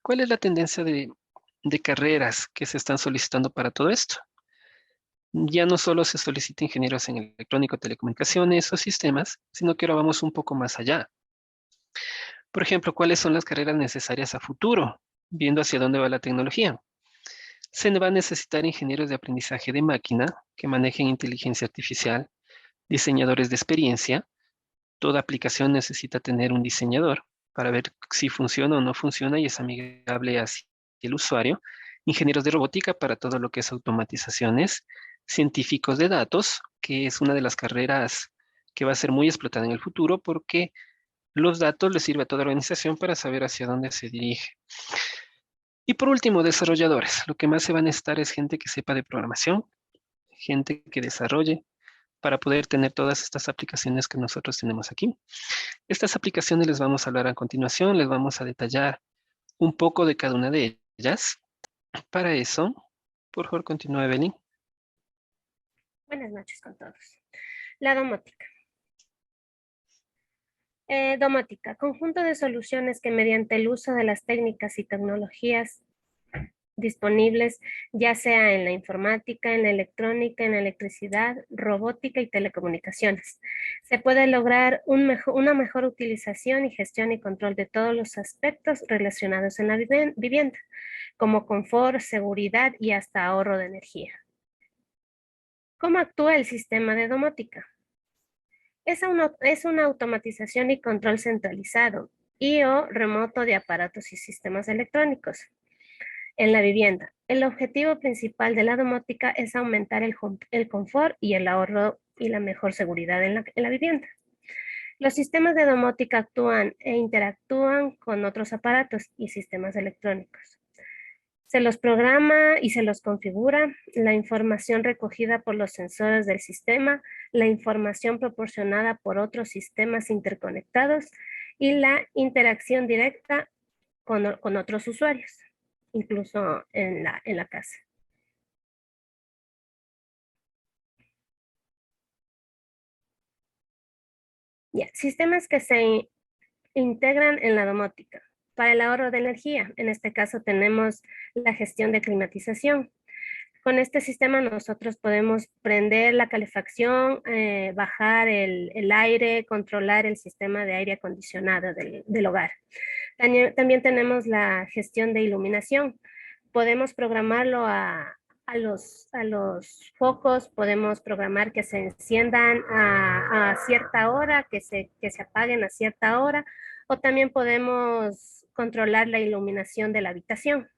¿cuál es la tendencia de carreras que se están solicitando para todo esto? Ya no solo se solicita ingenieros en electrónico, telecomunicaciones o sistemas, sino que ahora vamos un poco más allá. Por ejemplo, ¿cuáles son las carreras necesarias a futuro? Viendo hacia dónde va la tecnología. Se va a necesitar ingenieros de aprendizaje de máquina que manejen inteligencia artificial, diseñadores de experiencia. Toda aplicación necesita tener un diseñador. para ver si funciona o no funciona y es amigable hacia el usuario. Ingenieros de robótica para todo lo que es automatizaciones. Científicos de datos, que es una de las carreras que va a ser muy explotada en el futuro porque los datos les sirve a toda organización para saber hacia dónde se dirige. Y por último, desarrolladores. Lo que más se va a necesitar es gente que sepa de programación, gente que desarrolle para poder tener todas estas aplicaciones que nosotros tenemos aquí. Estas aplicaciones les vamos a hablar a continuación, les vamos a detallar un poco de cada una de ellas. Para eso, por favor, continúa, Evelyn. Buenas noches con todos. La domótica. Domótica, conjunto de soluciones que mediante el uso de las técnicas y tecnologías disponibles, ya sea en la informática, en la electrónica, en la electricidad, robótica y telecomunicaciones, se puede lograr una mejor utilización y gestión y control de todos los aspectos relacionados en la vivienda, como confort, seguridad y hasta ahorro de energía. ¿Cómo actúa el sistema de domótica? Es una automatización y control centralizado y o remoto de aparatos y sistemas electrónicos en la vivienda. El objetivo principal de la domótica es aumentar el confort y el ahorro y la mejor seguridad en la vivienda. Los sistemas de domótica actúan e interactúan con otros aparatos y sistemas electrónicos. Se los programa y se los configura, la información recogida por los sensores del sistema, la información proporcionada por otros sistemas interconectados y la interacción directa con otros usuarios, incluso en la casa. Sistemas que se integran en la domótica. Para el ahorro de energía, en este caso tenemos la gestión de climatización. Con este sistema nosotros podemos prender la calefacción, bajar el aire, controlar el sistema de aire acondicionado del hogar. También tenemos la gestión de iluminación. Podemos programarlo a los focos, podemos programar que se enciendan a cierta hora, que se apaguen a cierta hora, o también podemos controlar la iluminación de la habitación.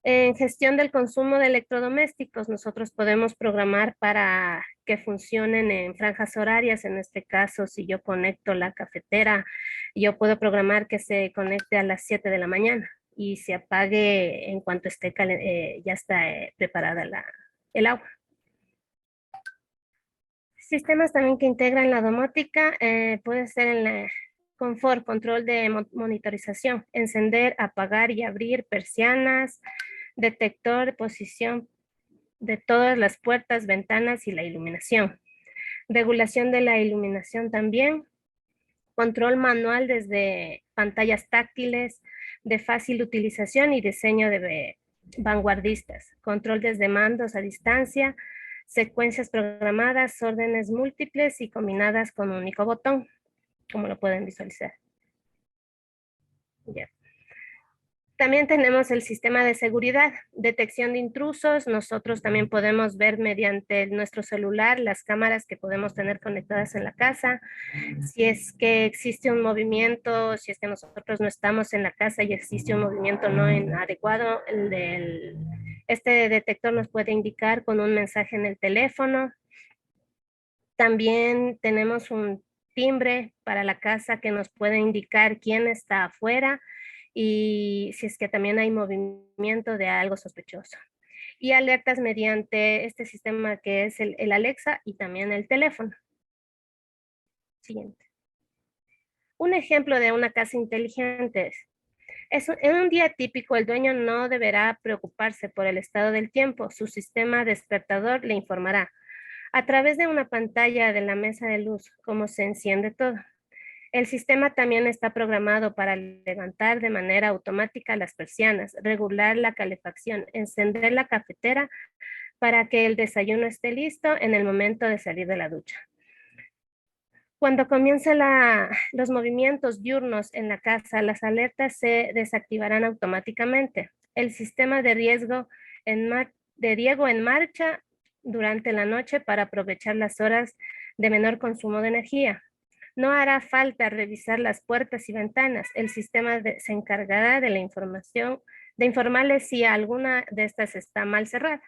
En gestión del consumo de electrodomésticos, nosotros podemos programar para que funcionen en franjas horarias. En este caso, si yo conecto la cafetera, yo puedo programar que se conecte a las 7 de la mañana y se apague en cuanto esté ya está preparada el agua. Sistemas también que integran la domótica, puede ser en la confort, control de monitorización, encender, apagar y abrir persianas, detector de posición de todas las puertas, ventanas y la iluminación. Regulación de la iluminación también. Control manual desde pantallas táctiles de fácil utilización y diseño de vanguardistas. Control desde mandos a distancia, secuencias programadas, órdenes múltiples y combinadas con un único botón, como lo pueden visualizar. Ya. También tenemos el sistema de seguridad, detección de intrusos. Nosotros también podemos ver mediante nuestro celular las cámaras que podemos tener conectadas en la casa. Si es que existe un movimiento, si es que nosotros no estamos en la casa y existe un movimiento no adecuado, este detector nos puede indicar con un mensaje en el teléfono. También tenemos un timbre para la casa que nos puede indicar quién está afuera y si es que también hay movimiento de algo sospechoso. Y alertas mediante este sistema que es el Alexa y también el teléfono. Siguiente. Un ejemplo de una casa inteligente es, en un día típico el dueño no deberá preocuparse por el estado del tiempo. Su sistema despertador le informará a través de una pantalla de la mesa de luz cómo se enciende todo. El sistema también está programado para levantar de manera automática las persianas, regular la calefacción, encender la cafetera para que el desayuno esté listo en el momento de salir de la ducha. Cuando comiencen los movimientos diurnos en la casa, las alertas se desactivarán automáticamente. El sistema de riego en marcha durante la noche para aprovechar las horas de menor consumo de energía. No hará falta revisar las puertas y ventanas. El sistema se encargará de la información, de informarles si alguna de estas está mal cerrada.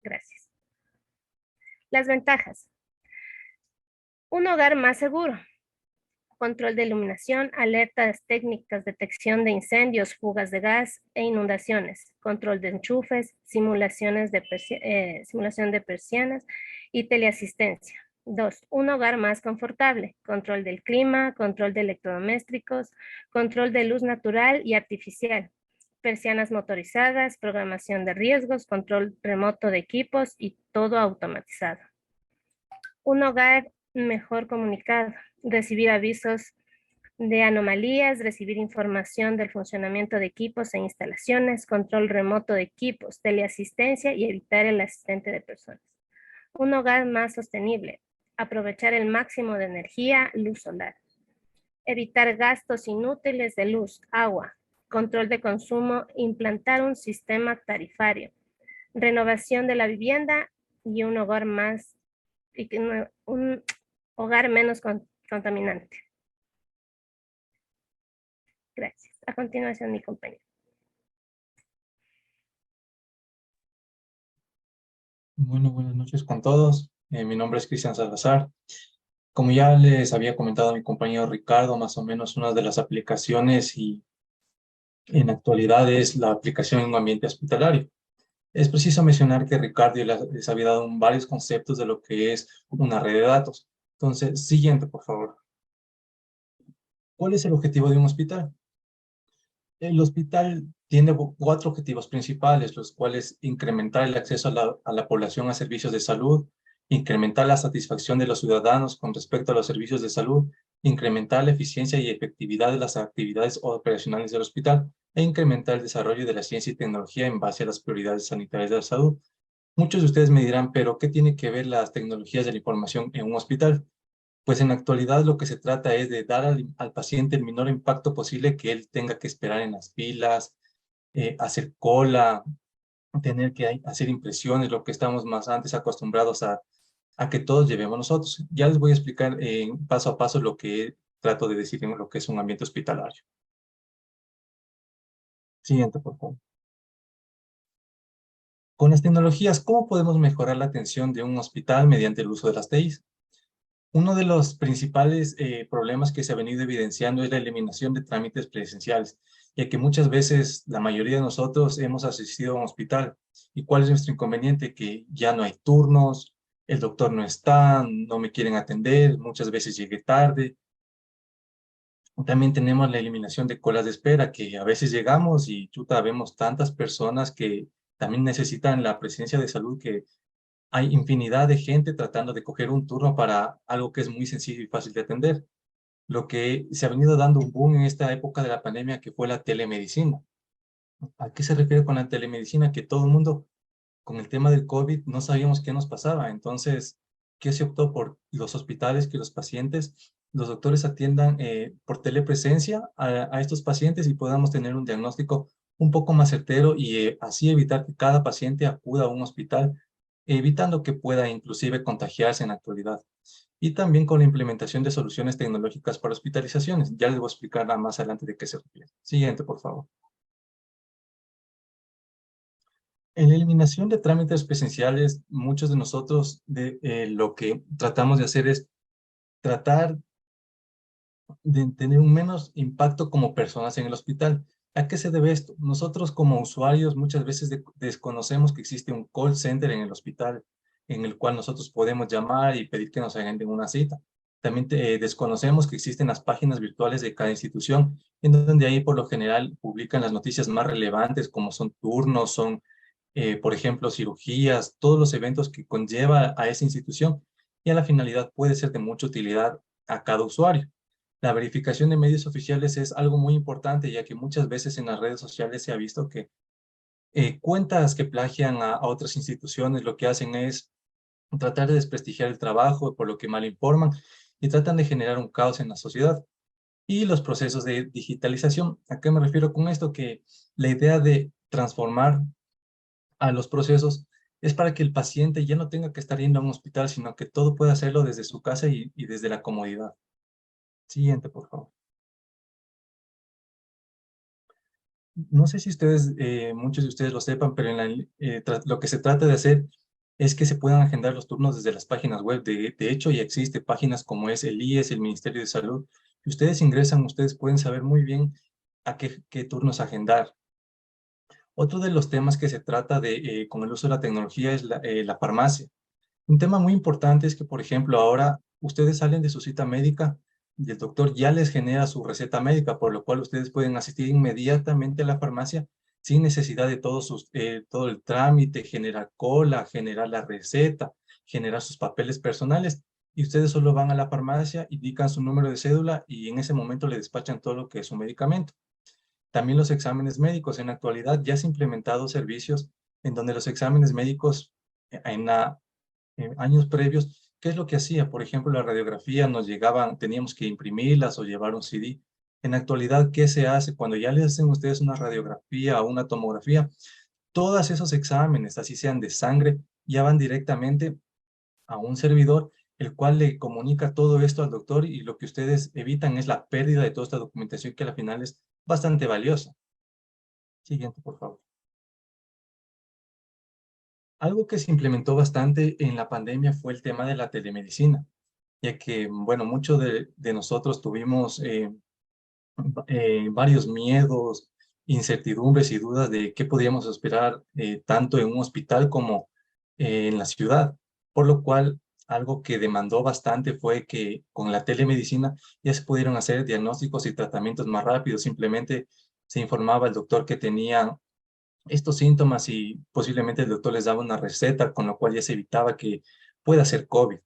Gracias. Las ventajas. Un hogar más seguro. Control de iluminación, alertas técnicas, detección de incendios, fugas de gas e inundaciones, control de enchufes, simulación de persianas y teleasistencia. 2. Un hogar más confortable, control del clima, control de electrodomésticos, control de luz natural y artificial, persianas motorizadas, programación de riesgos, control remoto de equipos y todo automatizado. Un hogar mejor comunicado, recibir avisos de anomalías, recibir información del funcionamiento de equipos e instalaciones, control remoto de equipos, teleasistencia y evitar el asistente de personas. Un hogar más sostenible, aprovechar el máximo de energía, luz solar. Evitar gastos inútiles de luz, agua, control de consumo, implantar un sistema tarifario, renovación de la vivienda y un hogar menos contaminante. Gracias. A continuación, mi compañero. Bueno, buenas noches con todos. Mi nombre es Cristian Salazar. Como ya les había comentado a mi compañero Ricardo, más o menos una de las aplicaciones y en actualidad es la aplicación en un ambiente hospitalario. Es preciso mencionar que Ricardo les había dado varios conceptos de lo que es una red de datos. Entonces, siguiente, por favor. ¿Cuál es el objetivo de un hospital? El hospital tiene 4 objetivos principales, los cuales incrementar el acceso a la población a servicios de salud, incrementar la satisfacción de los ciudadanos con respecto a los servicios de salud, incrementar la eficiencia y efectividad de las actividades operacionales del hospital e incrementar el desarrollo de la ciencia y tecnología en base a las prioridades sanitarias de la salud. Muchos de ustedes me dirán, pero ¿qué tiene que ver las tecnologías de la información en un hospital? Pues en la actualidad lo que se trata es de dar al paciente el menor impacto posible, que él tenga que esperar en las filas, hacer cola, tener que hacer impresiones, lo que estamos más antes acostumbrados a que todos llevemos nosotros. Ya les voy a explicar paso a paso lo que trato de decir en lo que es un ambiente hospitalario. Siguiente, por favor. Con las tecnologías, ¿cómo podemos mejorar la atención de un hospital mediante el uso de las TIs? Uno de los principales problemas que se ha venido evidenciando es la eliminación de trámites presenciales, ya que muchas veces la mayoría de nosotros hemos asistido a un hospital. ¿Y cuál es nuestro inconveniente? Que ya no hay turnos, el doctor no está, no me quieren atender, muchas veces llegué tarde. También tenemos la eliminación de colas de espera, que a veces llegamos y vemos tantas personas que también necesitan la presencia de salud, que hay infinidad de gente tratando de coger un turno para algo que es muy sencillo y fácil de atender. Lo que se ha venido dando un boom en esta época de la pandemia, que fue la telemedicina. ¿A qué se refiere con la telemedicina? Que todo el mundo, con el tema del COVID, no sabíamos qué nos pasaba. Entonces, ¿qué se optó por los hospitales? Que los pacientes, los doctores atiendan por telepresencia a estos pacientes y podamos tener un diagnóstico un poco más certero y así evitar que cada paciente acuda a un hospital, evitando que pueda inclusive contagiarse en la actualidad. Y también con la implementación de soluciones tecnológicas para hospitalizaciones. Ya les voy a explicar más adelante de qué se refiere. Siguiente, por favor. En la eliminación de trámites presenciales, muchos de nosotros lo que tratamos de hacer es tratar de tener un menos impacto como personas en el hospital. ¿A qué se debe esto? Nosotros como usuarios muchas veces desconocemos que existe un call center en el hospital en el cual nosotros podemos llamar y pedir que nos agenden una cita. También desconocemos que existen las páginas virtuales de cada institución, en donde ahí por lo general publican las noticias más relevantes, como son turnos, son, por ejemplo, cirugías, todos los eventos que conlleva a esa institución, y a la finalidad puede ser de mucha utilidad a cada usuario. La verificación de medios oficiales es algo muy importante, ya que muchas veces en las redes sociales se ha visto que cuentas que plagian a otras instituciones lo que hacen es tratar de desprestigiar el trabajo, por lo que mal informan, y tratan de generar un caos en la sociedad. Y los procesos de digitalización. ¿A qué me refiero con esto? Que la idea de transformar a los procesos es para que el paciente ya no tenga que estar yendo a un hospital, sino que todo pueda hacerlo desde su casa y desde la comodidad. Siguiente, por favor. No sé si ustedes, muchos de ustedes lo sepan, pero lo que se trata de hacer es que se puedan agendar los turnos desde las páginas web. De hecho, ya existe páginas como es el IES, el Ministerio de Salud. Si ustedes ingresan, ustedes pueden saber muy bien a qué turnos agendar. Otro de los temas que se trata con el uso de la tecnología es la farmacia. Un tema muy importante es que, por ejemplo, ahora ustedes salen de su cita médica y el doctor ya les genera su receta médica, por lo cual ustedes pueden asistir inmediatamente a la farmacia sin necesidad de todo el trámite, generar cola, generar la receta, generar sus papeles personales. Y ustedes solo van a la farmacia, indican su número de cédula y en ese momento le despachan todo lo que es su medicamento. También los exámenes médicos. En la actualidad ya se han implementado servicios en donde los exámenes médicos en años previos, ¿qué es lo que hacía? Por ejemplo, la radiografía nos llegaban, teníamos que imprimirlas o llevar un CD. En la actualidad, ¿qué se hace? Cuando ya les hacen ustedes una radiografía o una tomografía, todos esos exámenes, así sean de sangre, ya van directamente a un servidor, el cual le comunica todo esto al doctor y lo que ustedes evitan es la pérdida de toda esta documentación que al final es bastante valiosa. Siguiente, por favor. Algo que se implementó bastante en la pandemia fue el tema de la telemedicina, ya que, bueno, muchos de nosotros tuvimos varios miedos, incertidumbres y dudas de qué podíamos esperar tanto en un hospital como en la ciudad, por lo cual algo que demandó bastante fue que con la telemedicina ya se pudieron hacer diagnósticos y tratamientos más rápidos. Simplemente se informaba al doctor que tenía estos síntomas y posiblemente el doctor les daba una receta, con lo cual ya se evitaba que pueda ser COVID.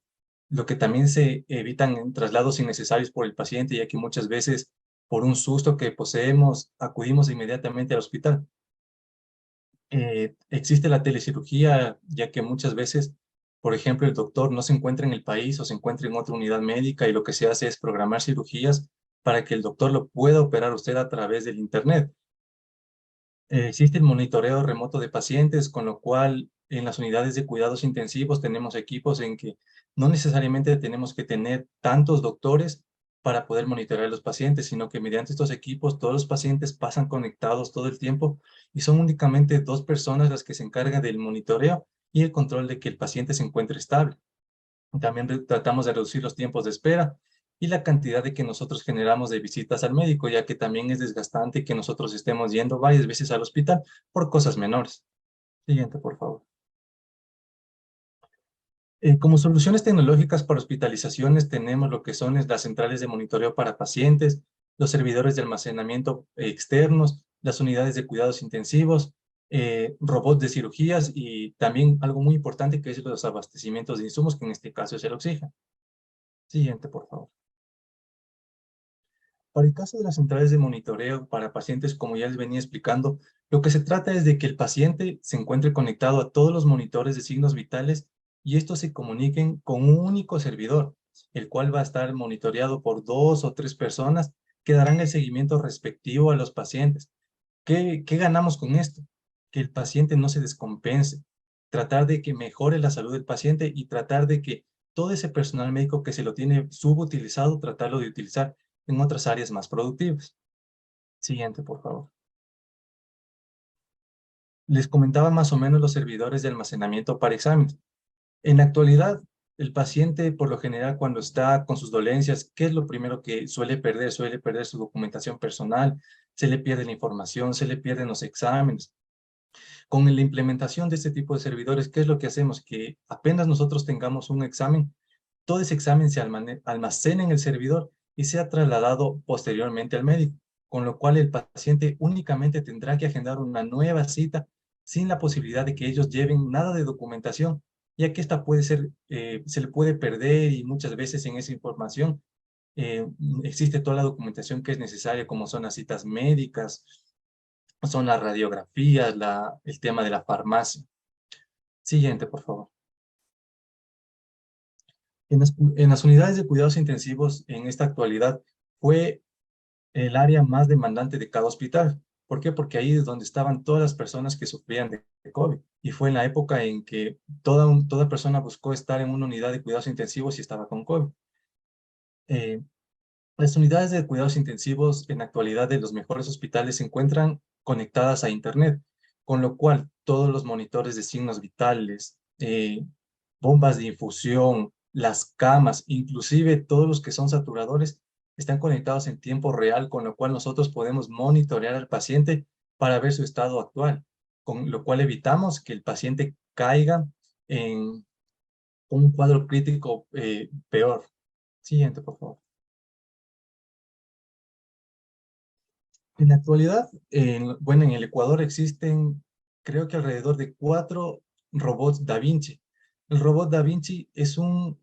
Lo que también se evitan traslados innecesarios por el paciente, ya que muchas veces por un susto que poseemos acudimos inmediatamente al hospital. Existe la telecirugía, ya que muchas veces, por ejemplo, el doctor no se encuentra en el país o se encuentra en otra unidad médica y lo que se hace es programar cirugías para que el doctor lo pueda operar a usted a través del internet. Existe el monitoreo remoto de pacientes, con lo cual en las unidades de cuidados intensivos tenemos equipos en que no necesariamente tenemos que tener tantos doctores para poder monitorear a los pacientes, sino que mediante estos equipos todos los pacientes pasan conectados todo el tiempo y son únicamente 2 personas las que se encargan del monitoreo y el control de que el paciente se encuentre estable. También tratamos de reducir los tiempos de espera y la cantidad de que nosotros generamos de visitas al médico, ya que también es desgastante que nosotros estemos yendo varias veces al hospital por cosas menores. Siguiente, por favor. Como soluciones tecnológicas para hospitalizaciones tenemos lo que son las centrales de monitoreo para pacientes, los servidores de almacenamiento externos, las unidades de cuidados intensivos, robots de cirugías y también algo muy importante que es los abastecimientos de insumos, que en este caso es el oxígeno. Siguiente, por favor. Para el caso de las centrales de monitoreo para pacientes, como ya les venía explicando, lo que se trata es de que el paciente se encuentre conectado a todos los monitores de signos vitales y estos se comuniquen con un único servidor, el cual va a estar monitoreado por 2 o 3 personas que darán el seguimiento respectivo a los pacientes. ¿Qué ganamos con esto? Que el paciente no se descompense, tratar de que mejore la salud del paciente y tratar de que todo ese personal médico que se lo tiene subutilizado, tratarlo de utilizar en otras áreas más productivas. Siguiente, por favor. Les comentaba más o menos los servidores de almacenamiento para exámenes. En la actualidad, el paciente, por lo general, cuando está con sus dolencias, ¿qué es lo primero que suele perder? Suele perder su documentación personal, se le pierde la información, se le pierden los exámenes. Con la implementación de este tipo de servidores, ¿qué es lo que hacemos? Que apenas nosotros tengamos un examen, todo ese examen se almacena en el servidor y sea trasladado posteriormente al médico, con lo cual el paciente únicamente tendrá que agendar una nueva cita sin la posibilidad de que ellos lleven nada de documentación, ya que esta puede ser, se le puede perder y muchas veces en esa información existe toda la documentación que es necesaria, como son las citas médicas, son las radiografías, el tema de la farmacia. Siguiente, por favor. En las unidades de cuidados intensivos en esta actualidad fue el área más demandante de cada hospital. ¿Por qué? Porque ahí es donde estaban todas las personas que sufrían de COVID. y fue en la época en que toda persona buscó estar en una unidad de cuidados intensivos y estaba con COVID. Las unidades de cuidados intensivos en la actualidad de los mejores hospitales se encuentran conectadas a Internet, con lo cual todos los monitores de signos vitales, bombas de infusión, las camas, inclusive todos los que son saturadores, están conectados en tiempo real, con lo cual nosotros podemos monitorear al paciente para ver su estado actual, con lo cual evitamos que el paciente caiga en un cuadro crítico peor. Siguiente, por favor. En la actualidad, bueno, en el Ecuador existen, creo que alrededor de 4 robots Da Vinci. El robot Da Vinci es un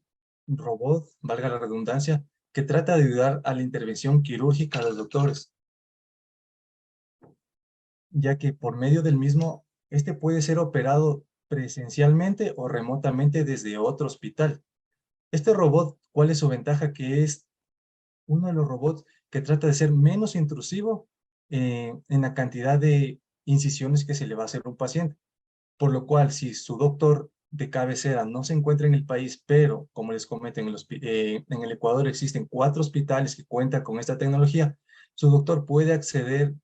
robot, valga la redundancia, que trata de ayudar a la intervención quirúrgica de los doctores, ya que por medio del mismo, este puede ser operado presencialmente o remotamente desde otro hospital. Este robot, ¿cuál es su ventaja? Que es uno de los robots que trata de ser menos intrusivo en la cantidad de incisiones que se le va a hacer a un paciente. Por lo cual, si su doctor de cabecera no se encuentra en el país, pero como les comento, en el Ecuador existen 4 hospitales que cuentan con esta tecnología, su doctor puede acceder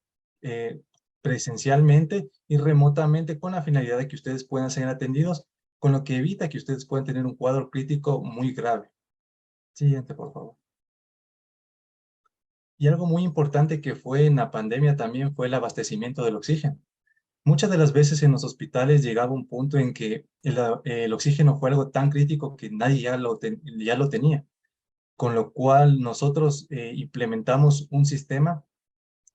presencialmente y remotamente con la finalidad de que ustedes puedan ser atendidos, con lo que evita que ustedes puedan tener un cuadro crítico muy grave. Siguiente, por favor. Y algo muy importante que fue en la pandemia también fue el abastecimiento del oxígeno. Muchas de las veces en los hospitales llegaba un punto en que el oxígeno fue algo tan crítico que nadie ya lo tenía. Con lo cual nosotros implementamos un sistema,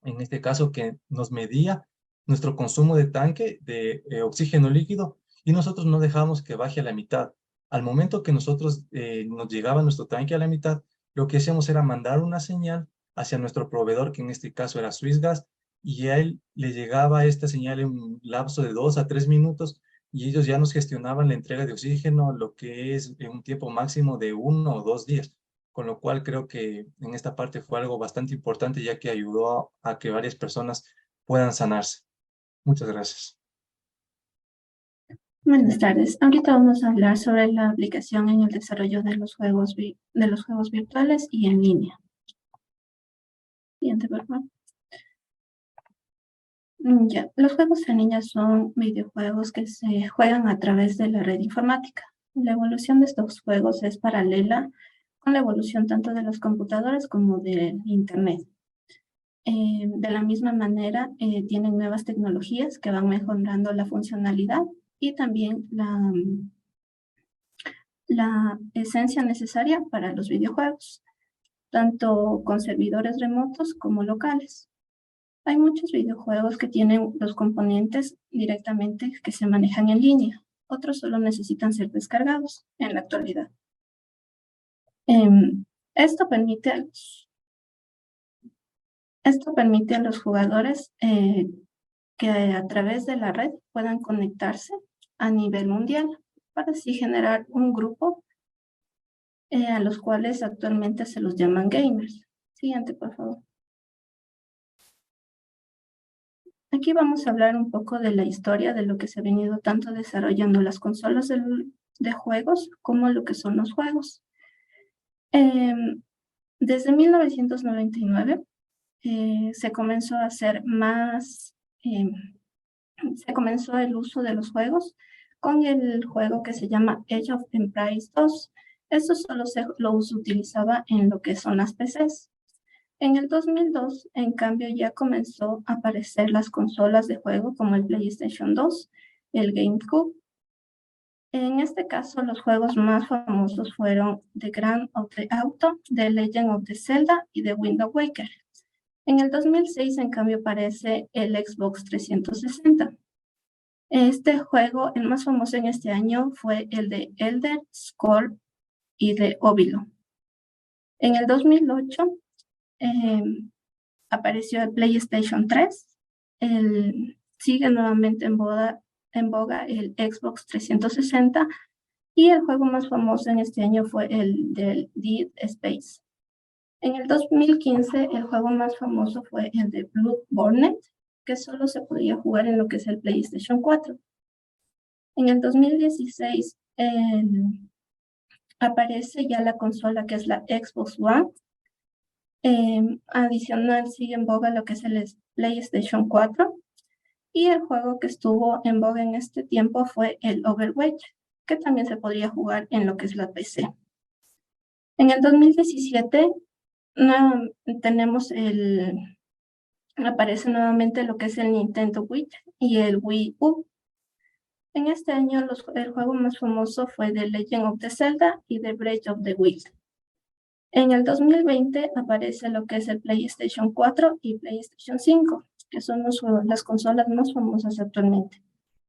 en este caso que nos medía nuestro consumo de tanque de oxígeno líquido y nosotros no dejábamos que baje a la mitad. Al momento que nosotros nos llegaba nuestro tanque a la mitad, lo que hacíamos era mandar una señal hacia nuestro proveedor, que en este caso era Swissgas, y a él le llegaba esta señal en un lapso de 2 a 3 minutos y ellos ya nos gestionaban la entrega de oxígeno, lo que es en un tiempo máximo de 1 o 2 días. Con lo cual creo que en esta parte fue algo bastante importante, ya que ayudó a que varias personas puedan sanarse. Muchas gracias. Buenas tardes. Ahorita vamos a hablar sobre la aplicación en el desarrollo de los juegos virtuales y en línea. Siguiente, por favor. Ya, los juegos en línea son videojuegos que se juegan a través de la red informática. La evolución de estos juegos es paralela con la evolución tanto de las computadoras como del Internet. De la misma manera, tienen nuevas tecnologías que van mejorando la funcionalidad y también la esencia necesaria para los videojuegos, tanto con servidores remotos como locales. Hay muchos videojuegos que tienen los componentes directamente que se manejan en línea. Otros solo necesitan ser descargados en la actualidad. Esto permite a los jugadores que a través de la red puedan conectarse a nivel mundial para así generar un grupo a los cuales actualmente se los llaman gamers. Siguiente, por favor. Aquí vamos a hablar un poco de la historia de lo que se ha venido tanto desarrollando las consolas de juegos como lo que son los juegos. Desde 1999 se comenzó a hacer más, se comenzó el uso de los juegos con el juego que se llama Age of Empires 2. Esto solo se utilizaba en lo que son las PCs. En el 2002, en cambio, ya comenzó a aparecer las consolas de juego como el PlayStation 2, el GameCube. En este caso, los juegos más famosos fueron The Grand Theft Auto, The Legend of Zelda y The Wind Waker. En el 2006, en cambio, aparece el Xbox 360. Este juego, el más famoso en este año, fue el de Elder Scrolls y de Obilo. En el 2008, apareció el PlayStation 3, sigue nuevamente en boga el Xbox 360 y el juego más famoso en este año fue el del Dead Space. En el 2015 el juego más famoso fue el de Bloodborne, que solo se podía jugar en lo que es el PlayStation 4. En el 2016 aparece ya la consola que es la Xbox One. Adicional sigue en boga lo que es el PlayStation 4. Y el juego que estuvo en boga en este tiempo fue el Overwatch, que también se podría jugar en lo que es la PC. En el 2017 aparece nuevamente lo que es el Nintendo Wii y el Wii U. En este año el juego más famoso fue The Legend of the Zelda y The Breath of the Wild. En el 2020 aparece lo que es el PlayStation 4 y PlayStation 5, que son las consolas más famosas actualmente.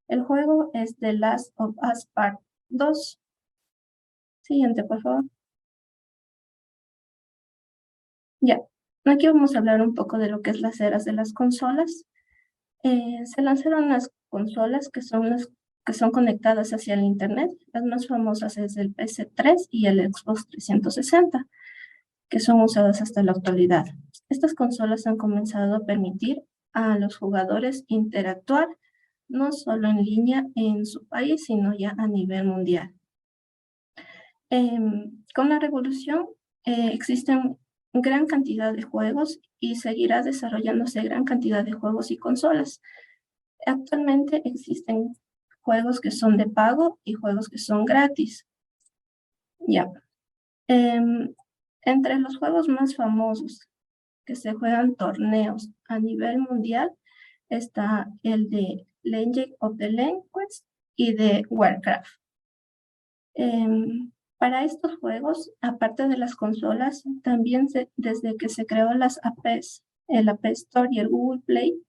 El juego es The Last of Us Part 2. Siguiente, por favor. Ya, aquí vamos a hablar un poco de lo que es las eras de las consolas. Se lanzaron las consolas que son conectadas hacia el Internet. Las más famosas es el PS3 y el Xbox 360, que son usadas hasta la actualidad. Estas consolas han comenzado a permitir a los jugadores interactuar no solo en línea en su país, sino ya a nivel mundial. Con la revolución existen gran cantidad de juegos y seguirá desarrollándose gran cantidad de juegos y consolas. Actualmente existen juegos que son de pago y juegos que son gratis. Ya. Entre los juegos más famosos que se juegan torneos a nivel mundial está el de Legend of the Conquest y de Warcraft. Para estos juegos, aparte de las consolas, también desde que se creó las APs, el App Store y el Google Play,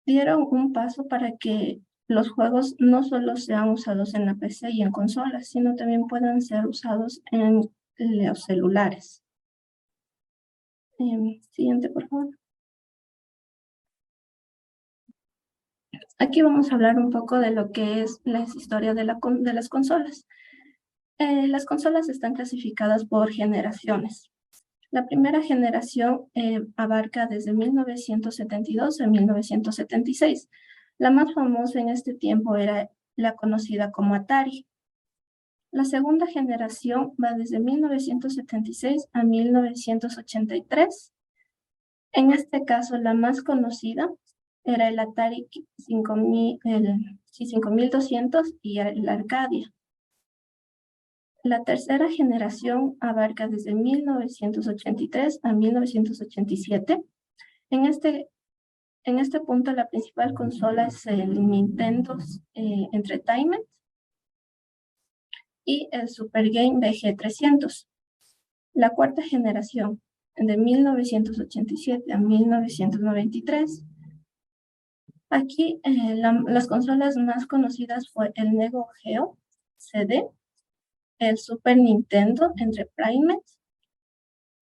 dieron un paso para que los juegos no solo sean usados en la PC y en consolas, sino también puedan ser usados en los celulares. Siguiente, por favor. Aquí vamos a hablar un poco de lo que es la historia de las consolas. Las consolas están clasificadas por generaciones. La primera generación abarca desde 1972 a 1976. La más famosa en este tiempo era la conocida como Atari. La segunda generación va desde 1976 a 1983. En este caso, la más conocida era el Atari 5200 y el Arcadia. La tercera generación abarca desde 1983 a 1987. En este punto, la principal consola es el Nintendo Entertainment y el Super Game VG300. La cuarta generación, de 1987 a 1993. Aquí las consolas más conocidas fue el Neo Geo CD, el Super Nintendo Entertainment,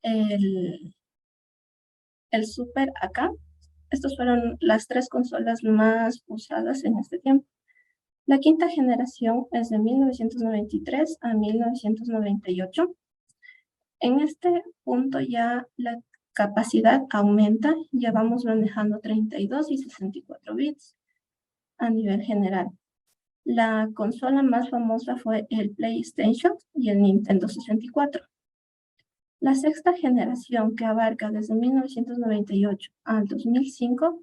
el Super AK. Estas fueron las tres consolas más usadas en este tiempo. La quinta generación es de 1993 a 1998. En este punto ya la capacidad aumenta, ya vamos manejando 32 y 64 bits a nivel general. La consola más famosa fue el PlayStation y el Nintendo 64. La sexta generación, que abarca desde 1998 al 2005,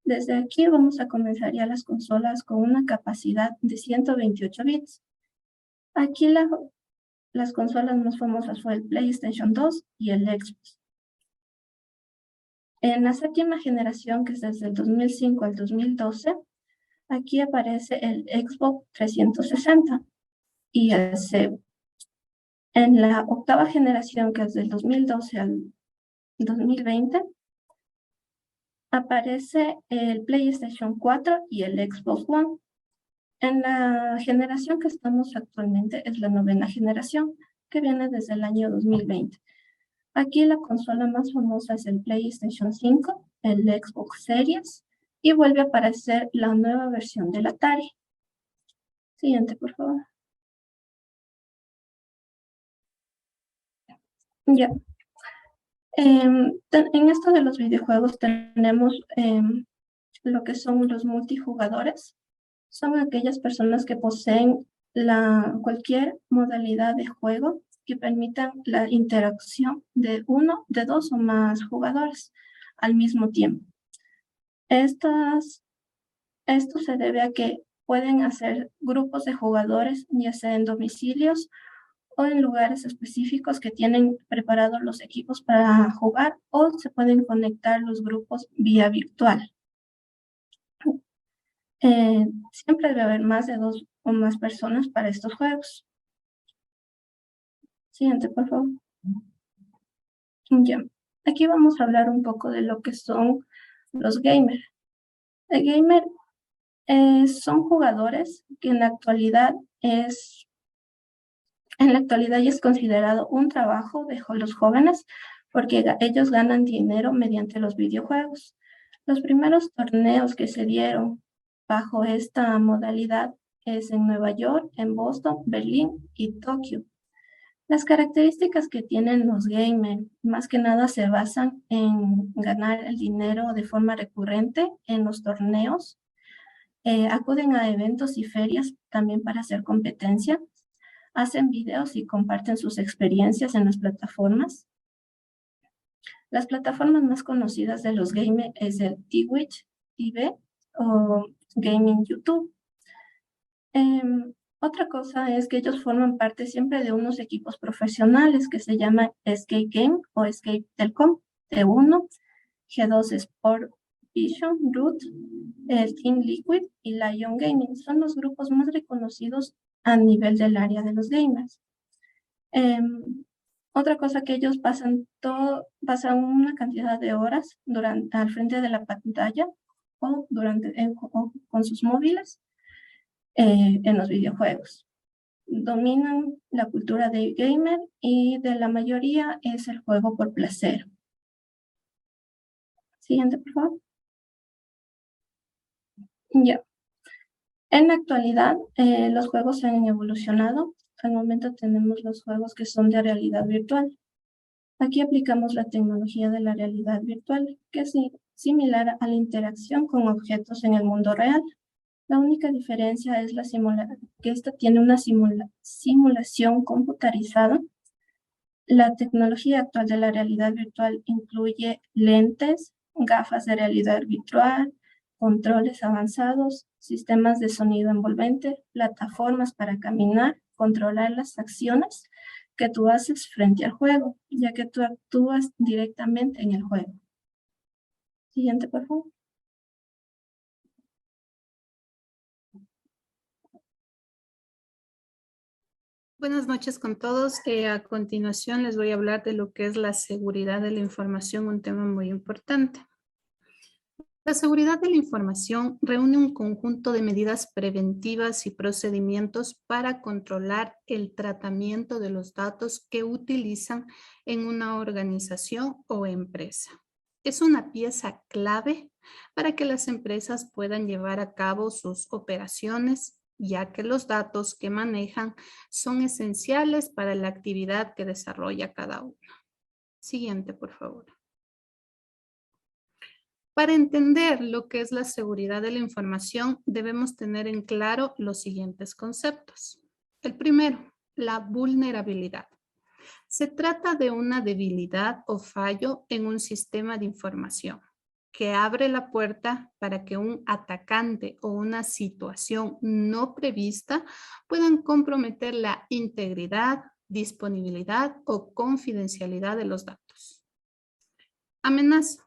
desde aquí vamos a comenzar ya las consolas con una capacidad de 128 bits. Aquí las consolas más famosas fue el PlayStation 2 y el Xbox. En la séptima generación, que es desde el 2005 al 2012, aquí aparece el Xbox 360 y el CEU. En la octava generación, que es del 2012 al 2020, aparece el PlayStation 4 y el Xbox One. En la generación que estamos actualmente es la novena generación, que viene desde el año 2020. Aquí la consola más famosa es el PlayStation 5, el Xbox Series, y vuelve a aparecer la nueva versión del Atari. Siguiente, por favor. Ya. En esto de los videojuegos tenemos lo que son los multijugadores. son aquellas personas que poseen cualquier modalidad de juego que permitan la interacción de dos o más jugadores al mismo tiempo. Esto se debe a que pueden hacer grupos de jugadores, ya sea en domicilios o en lugares específicos que tienen preparados los equipos para jugar, o se pueden conectar los grupos vía virtual. Siempre debe haber más de 2 o más personas para estos juegos. Siguiente, por favor. Ya. Aquí vamos a hablar un poco de lo que son los gamers. El gamer son jugadores que en la actualidad ya es considerado un trabajo de los jóvenes porque ellos ganan dinero mediante los videojuegos. Los primeros torneos que se dieron bajo esta modalidad es en Nueva York, en Boston, Berlín y Tokio. Las características que tienen los gamers más que nada se basan en ganar el dinero de forma recurrente en los torneos. Acuden a eventos y ferias también para hacer competencia. Hacen videos y comparten sus experiencias en las plataformas. Las plataformas más conocidas de los gamers es el Twitch TV o Gaming YouTube. Otra cosa es que ellos forman parte siempre de unos equipos profesionales que se llaman Escape Game o Escape Telcom, T1, G2 Sport Vision, Root, el Team Liquid y Lion Gaming. Son los grupos más reconocidos a nivel del área de los gamers. Otra cosa que ellos pasan una cantidad de horas al frente de la pantalla o con sus móviles en los videojuegos. Dominan la cultura de gamer y de la mayoría es el juego por placer. Siguiente, por favor. Ya. En la actualidad, los juegos han evolucionado. Al momento tenemos los juegos que son de realidad virtual. Aquí aplicamos la tecnología de la realidad virtual, que es similar a la interacción con objetos en el mundo real. La única diferencia es que esta tiene una simulación computarizada. La tecnología actual de la realidad virtual incluye lentes, gafas de realidad virtual, controles avanzados, sistemas de sonido envolvente, plataformas para caminar, controlar las acciones que tú haces frente al juego, ya que tú actúas directamente en el juego. Siguiente, por favor. Buenas noches con todos. A continuación les voy a hablar de lo que es la seguridad de la información, un tema muy importante. La seguridad de la información reúne un conjunto de medidas preventivas y procedimientos para controlar el tratamiento de los datos que utilizan en una organización o empresa. Es una pieza clave para que las empresas puedan llevar a cabo sus operaciones, ya que los datos que manejan son esenciales para la actividad que desarrolla cada uno. Siguiente, por favor. Para entender lo que es la seguridad de la información, debemos tener en claro los siguientes conceptos. El primero, la vulnerabilidad. Se trata de una debilidad o fallo en un sistema de información que abre la puerta para que un atacante o una situación no prevista puedan comprometer la integridad, disponibilidad o confidencialidad de los datos. Amenaza.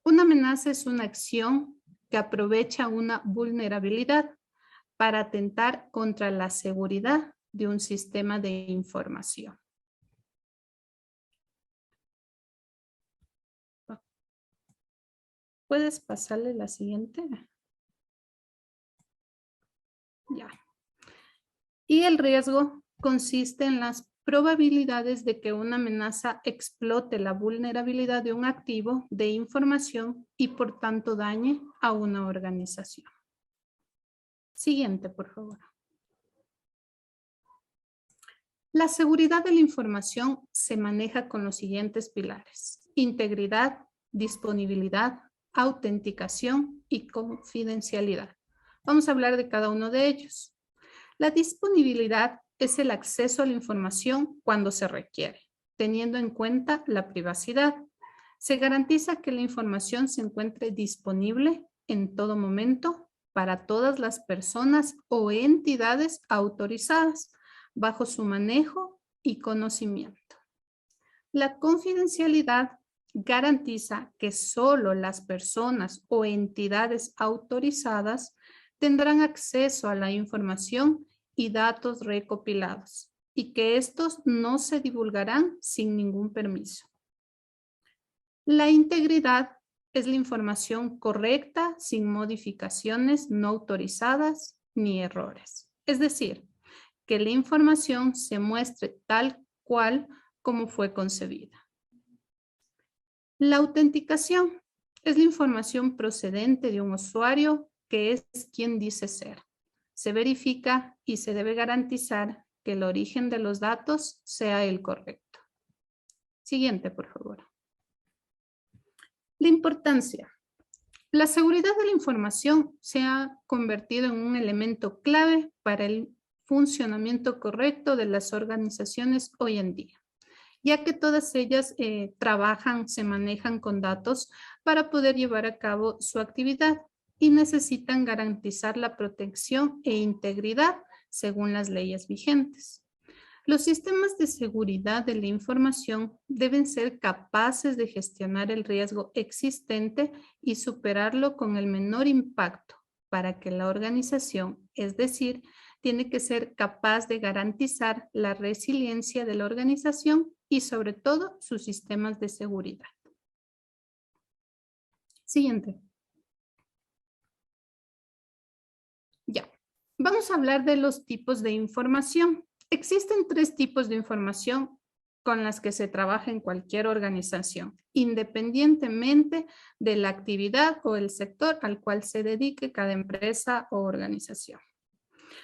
Una amenaza es una acción que aprovecha una vulnerabilidad para atentar contra la seguridad de un sistema de información. ¿Puedes pasarle la siguiente? Ya. Y el riesgo consiste en las probabilidades de que una amenaza explote la vulnerabilidad de un activo de información y por tanto dañe a una organización. Siguiente, por favor. La seguridad de la información se maneja con los siguientes pilares: integridad, disponibilidad, autenticación y confidencialidad. Vamos a hablar de cada uno de ellos. La disponibilidad es el acceso a la información cuando se requiere, teniendo en cuenta la privacidad. Se garantiza que la información se encuentre disponible en todo momento para todas las personas o entidades autorizadas bajo su manejo y conocimiento. La confidencialidad garantiza que solo las personas o entidades autorizadas tendrán acceso a la información y datos recopilados y que estos no se divulgarán sin ningún permiso. La integridad es la información correcta sin modificaciones no autorizadas ni errores. Es decir, que la información se muestre tal cual como fue concebida. La autenticación es la información procedente de un usuario que es quien dice ser. Se verifica y se debe garantizar que el origen de los datos sea el correcto. Siguiente, por favor. La importancia. La seguridad de la información se ha convertido en un elemento clave para el funcionamiento correcto de las organizaciones hoy en día, ya que todas ellas trabajan, se manejan con datos para poder llevar a cabo su actividad y necesitan garantizar la protección e integridad según las leyes vigentes. Los sistemas de seguridad de la información deben ser capaces de gestionar el riesgo existente y superarlo con el menor impacto para que la organización, es decir, tiene que ser capaz de garantizar la resiliencia de la organización y sobre todo sus sistemas de seguridad. Siguiente. Ya, vamos a hablar de los tipos de información. Existen 3 tipos de información con las que se trabaja en cualquier organización, independientemente de la actividad o el sector al cual se dedique cada empresa o organización.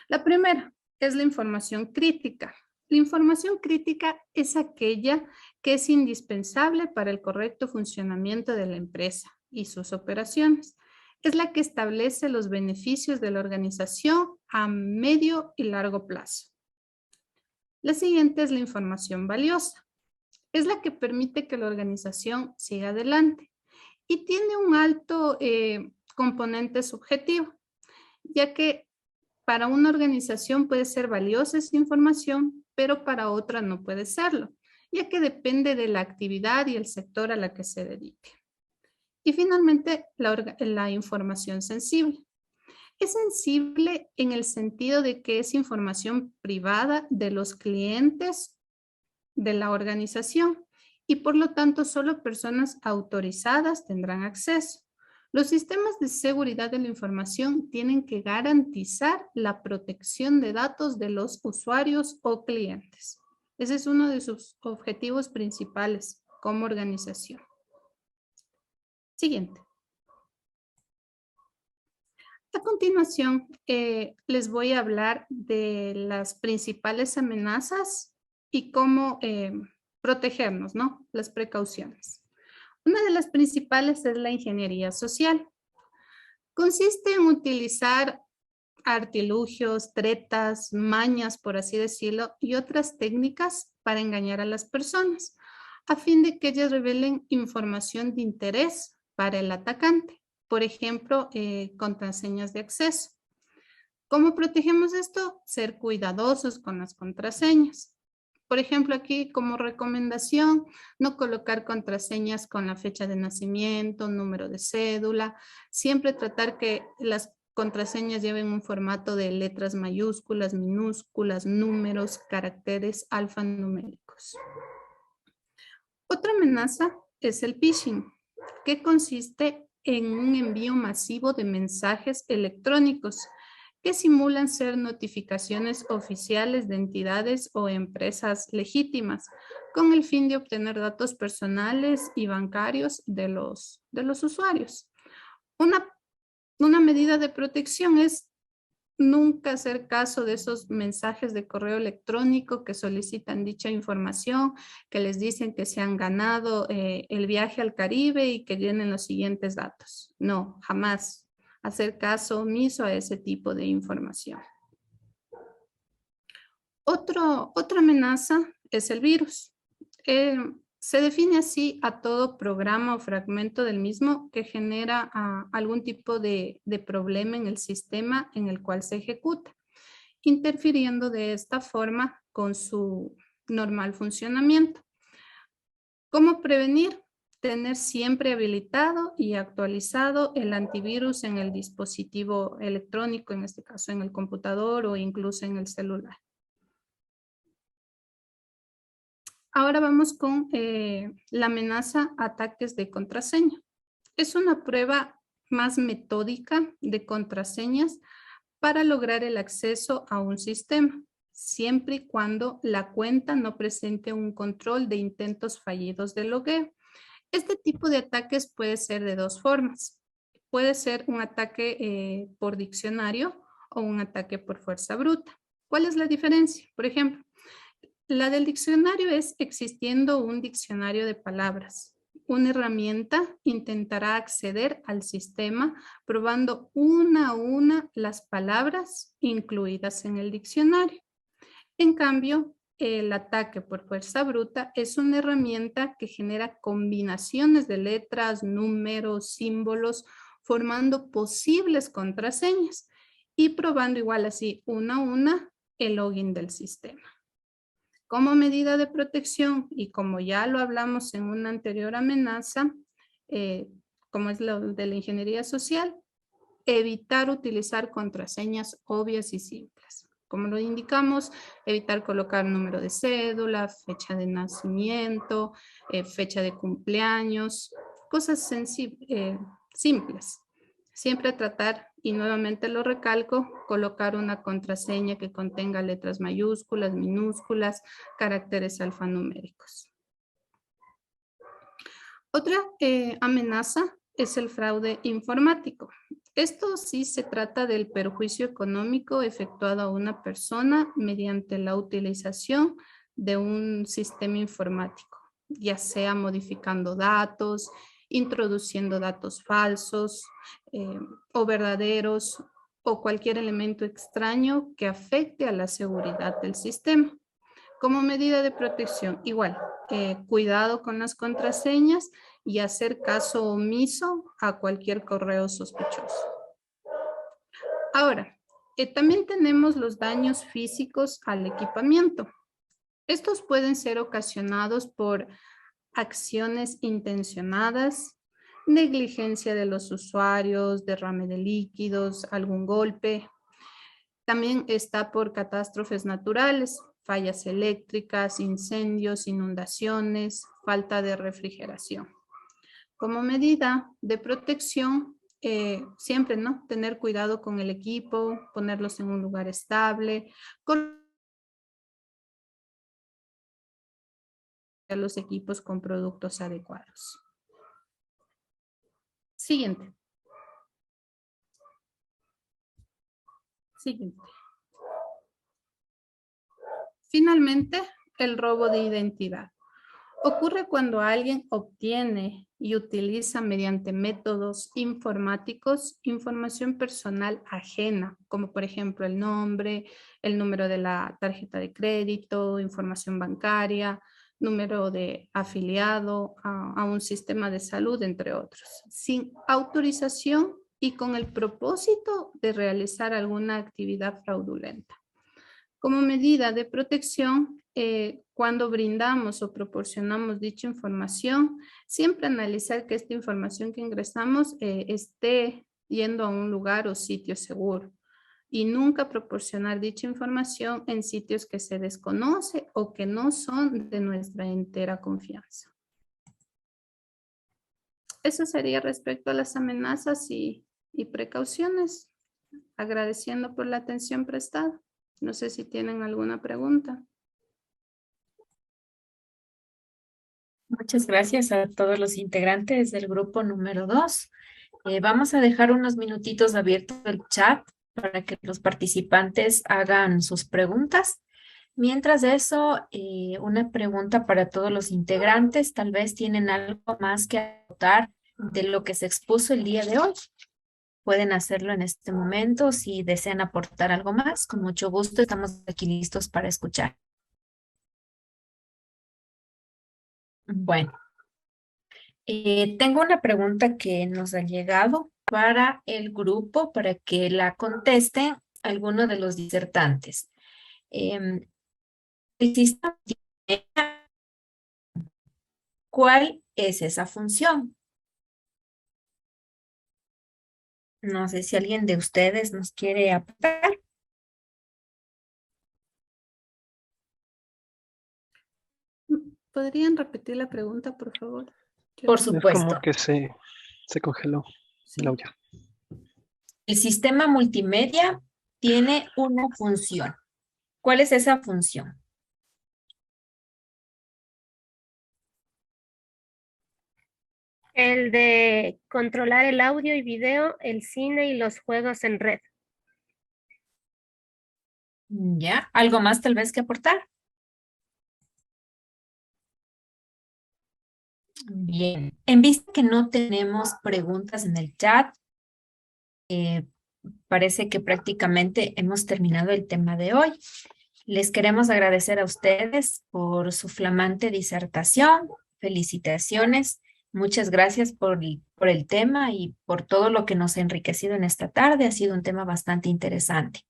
La primera es la información crítica. La información crítica es aquella que es indispensable para el correcto funcionamiento de la empresa y sus operaciones. Es la que establece los beneficios de la organización a medio y largo plazo. La siguiente es la información valiosa. Es la que permite que la organización siga adelante y tiene un alto componente subjetivo, ya que para una organización puede ser valiosa esa información, pero para otra no puede serlo, ya que depende de la actividad y el sector a la que se dedique. Y finalmente, la información sensible. Es sensible en el sentido de que es información privada de los clientes de la organización y por lo tanto solo personas autorizadas tendrán acceso. Los sistemas de seguridad de la información tienen que garantizar la protección de datos de los usuarios o clientes. Ese es uno de sus objetivos principales como organización. Siguiente. A continuación, les voy a hablar de las principales amenazas y cómo protegernos, ¿no? Las precauciones. Una de las principales es la ingeniería social. Consiste en utilizar artilugios, tretas, mañas, por así decirlo, y otras técnicas para engañar a las personas, a fin de que ellas revelen información de interés para el atacante. Por ejemplo, contraseñas de acceso. ¿Cómo protegemos esto? Ser cuidadosos con las contraseñas. Por ejemplo, aquí como recomendación, no colocar contraseñas con la fecha de nacimiento, número de cédula. Siempre tratar que las contraseñas lleven un formato de letras mayúsculas, minúsculas, números, caracteres alfanuméricos. Otra amenaza es el phishing, que consiste en un envío masivo de mensajes electrónicos que simulan ser notificaciones oficiales de entidades o empresas legítimas con el fin de obtener datos personales y bancarios de los usuarios. Una medida de protección es nunca hacer caso de esos mensajes de correo electrónico que solicitan dicha información, que les dicen que se han ganado el viaje al Caribe y que llenen los siguientes datos. No, jamás. hacer caso omiso a ese tipo de información. Otra amenaza es el virus. Se define así a todo programa o fragmento del mismo que genera algún tipo de problema en el sistema en el cual se ejecuta, interfiriendo de esta forma con su normal funcionamiento. ¿Cómo prevenir? Tener siempre habilitado y actualizado el antivirus en el dispositivo electrónico, en este caso en el computador o incluso en el celular. Ahora vamos con la amenaza ataques de contraseña. Es una prueba más metódica de contraseñas para lograr el acceso a un sistema, siempre y cuando la cuenta no presente un control de intentos fallidos de logueo. Este tipo de ataques puede ser de dos formas. Puede ser un ataque por diccionario o un ataque por fuerza bruta. ¿Cuál es la diferencia? Por ejemplo, la del diccionario es existiendo un diccionario de palabras. Una herramienta intentará acceder al sistema probando una a una las palabras incluidas en el diccionario. En cambio, el ataque por fuerza bruta es una herramienta que genera combinaciones de letras, números, símbolos, formando posibles contraseñas y probando igual así una a una el login del sistema. Como medida de protección, y como ya lo hablamos en una anterior amenaza, como es lo de la ingeniería social, evitar utilizar contraseñas obvias y simples. Como lo indicamos, evitar colocar número de cédula, fecha de nacimiento, fecha de cumpleaños, cosas simples. Siempre tratar, y nuevamente lo recalco, colocar una contraseña que contenga letras mayúsculas, minúsculas, caracteres alfanuméricos. Otra amenaza es el fraude informático. Esto sí se trata del perjuicio económico efectuado a una persona mediante la utilización de un sistema informático, ya sea modificando datos, introduciendo datos falsos o verdaderos o cualquier elemento extraño que afecte a la seguridad del sistema. Como medida de protección, igual, cuidado con las contraseñas y hacer caso omiso a cualquier correo sospechoso. Ahora, también tenemos los daños físicos al equipamiento. Estos pueden ser ocasionados por acciones intencionadas, negligencia de los usuarios, derrame de líquidos, algún golpe. También está por catástrofes naturales, fallas eléctricas, incendios, inundaciones, falta de refrigeración. Como medida de protección, siempre, ¿no? Tener cuidado con el equipo, ponerlos en un lugar estable, los equipos con productos adecuados. Siguiente. Finalmente, el robo de identidad. Ocurre cuando alguien obtiene y utiliza mediante métodos informáticos información personal ajena, como por ejemplo el nombre, el número de la tarjeta de crédito, información bancaria, número de afiliado a un sistema de salud, entre otros, sin autorización y con el propósito de realizar alguna actividad fraudulenta. Como medida de protección, cuando brindamos o proporcionamos dicha información, siempre analizar que esta información que ingresamos esté yendo a un lugar o sitio seguro y nunca proporcionar dicha información en sitios que se desconoce o que no son de nuestra entera confianza. Eso sería respecto a las amenazas y precauciones, agradeciendo por la atención prestada. No sé si tienen alguna pregunta. Muchas gracias a todos los integrantes del grupo número 2. Vamos a dejar unos minutitos abierto el chat para que los participantes hagan sus preguntas. Mientras eso, una pregunta para todos los integrantes. Tal vez tienen algo más que anotar de lo que se expuso el día de hoy. pueden hacerlo en este momento. Si desean aportar algo más, con mucho gusto estamos aquí listos para escuchar. Bueno, tengo una pregunta que nos ha llegado para el grupo para que la contesten algunos de los disertantes. El sistema, ¿cuál es esa función? No sé si alguien de ustedes nos quiere aportar. ¿Podrían repetir la pregunta, por favor? Por Es supuesto. como que se congeló el audio. El sistema multimedia tiene una función. ¿Cuál es esa función? El de controlar el audio y video, el cine y los juegos en red. ¿Ya? ¿Algo más tal vez que aportar? Bien. En vista que no tenemos preguntas en el chat, parece que prácticamente hemos terminado el tema de hoy. Les queremos agradecer a ustedes por su flamante disertación. Felicitaciones. Muchas gracias por el tema y por todo lo que nos ha enriquecido en esta tarde. Ha sido un tema bastante interesante.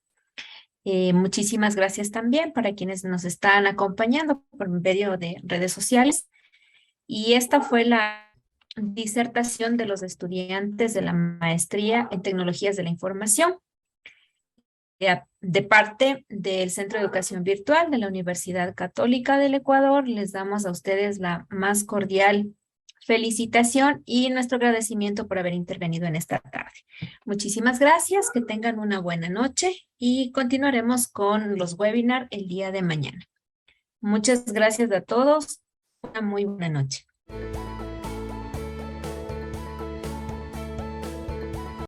Muchísimas gracias también para quienes nos están acompañando por medio de redes sociales. Y esta fue la disertación de los estudiantes de la maestría en tecnologías de la información de parte del Centro de Educación Virtual de la Universidad Católica del Ecuador. Les damos a ustedes la más cordial felicitación y nuestro agradecimiento por haber intervenido en esta tarde. Muchísimas gracias, que tengan una buena noche y continuaremos con los webinars el día de mañana. Muchas gracias a todos, una muy buena noche.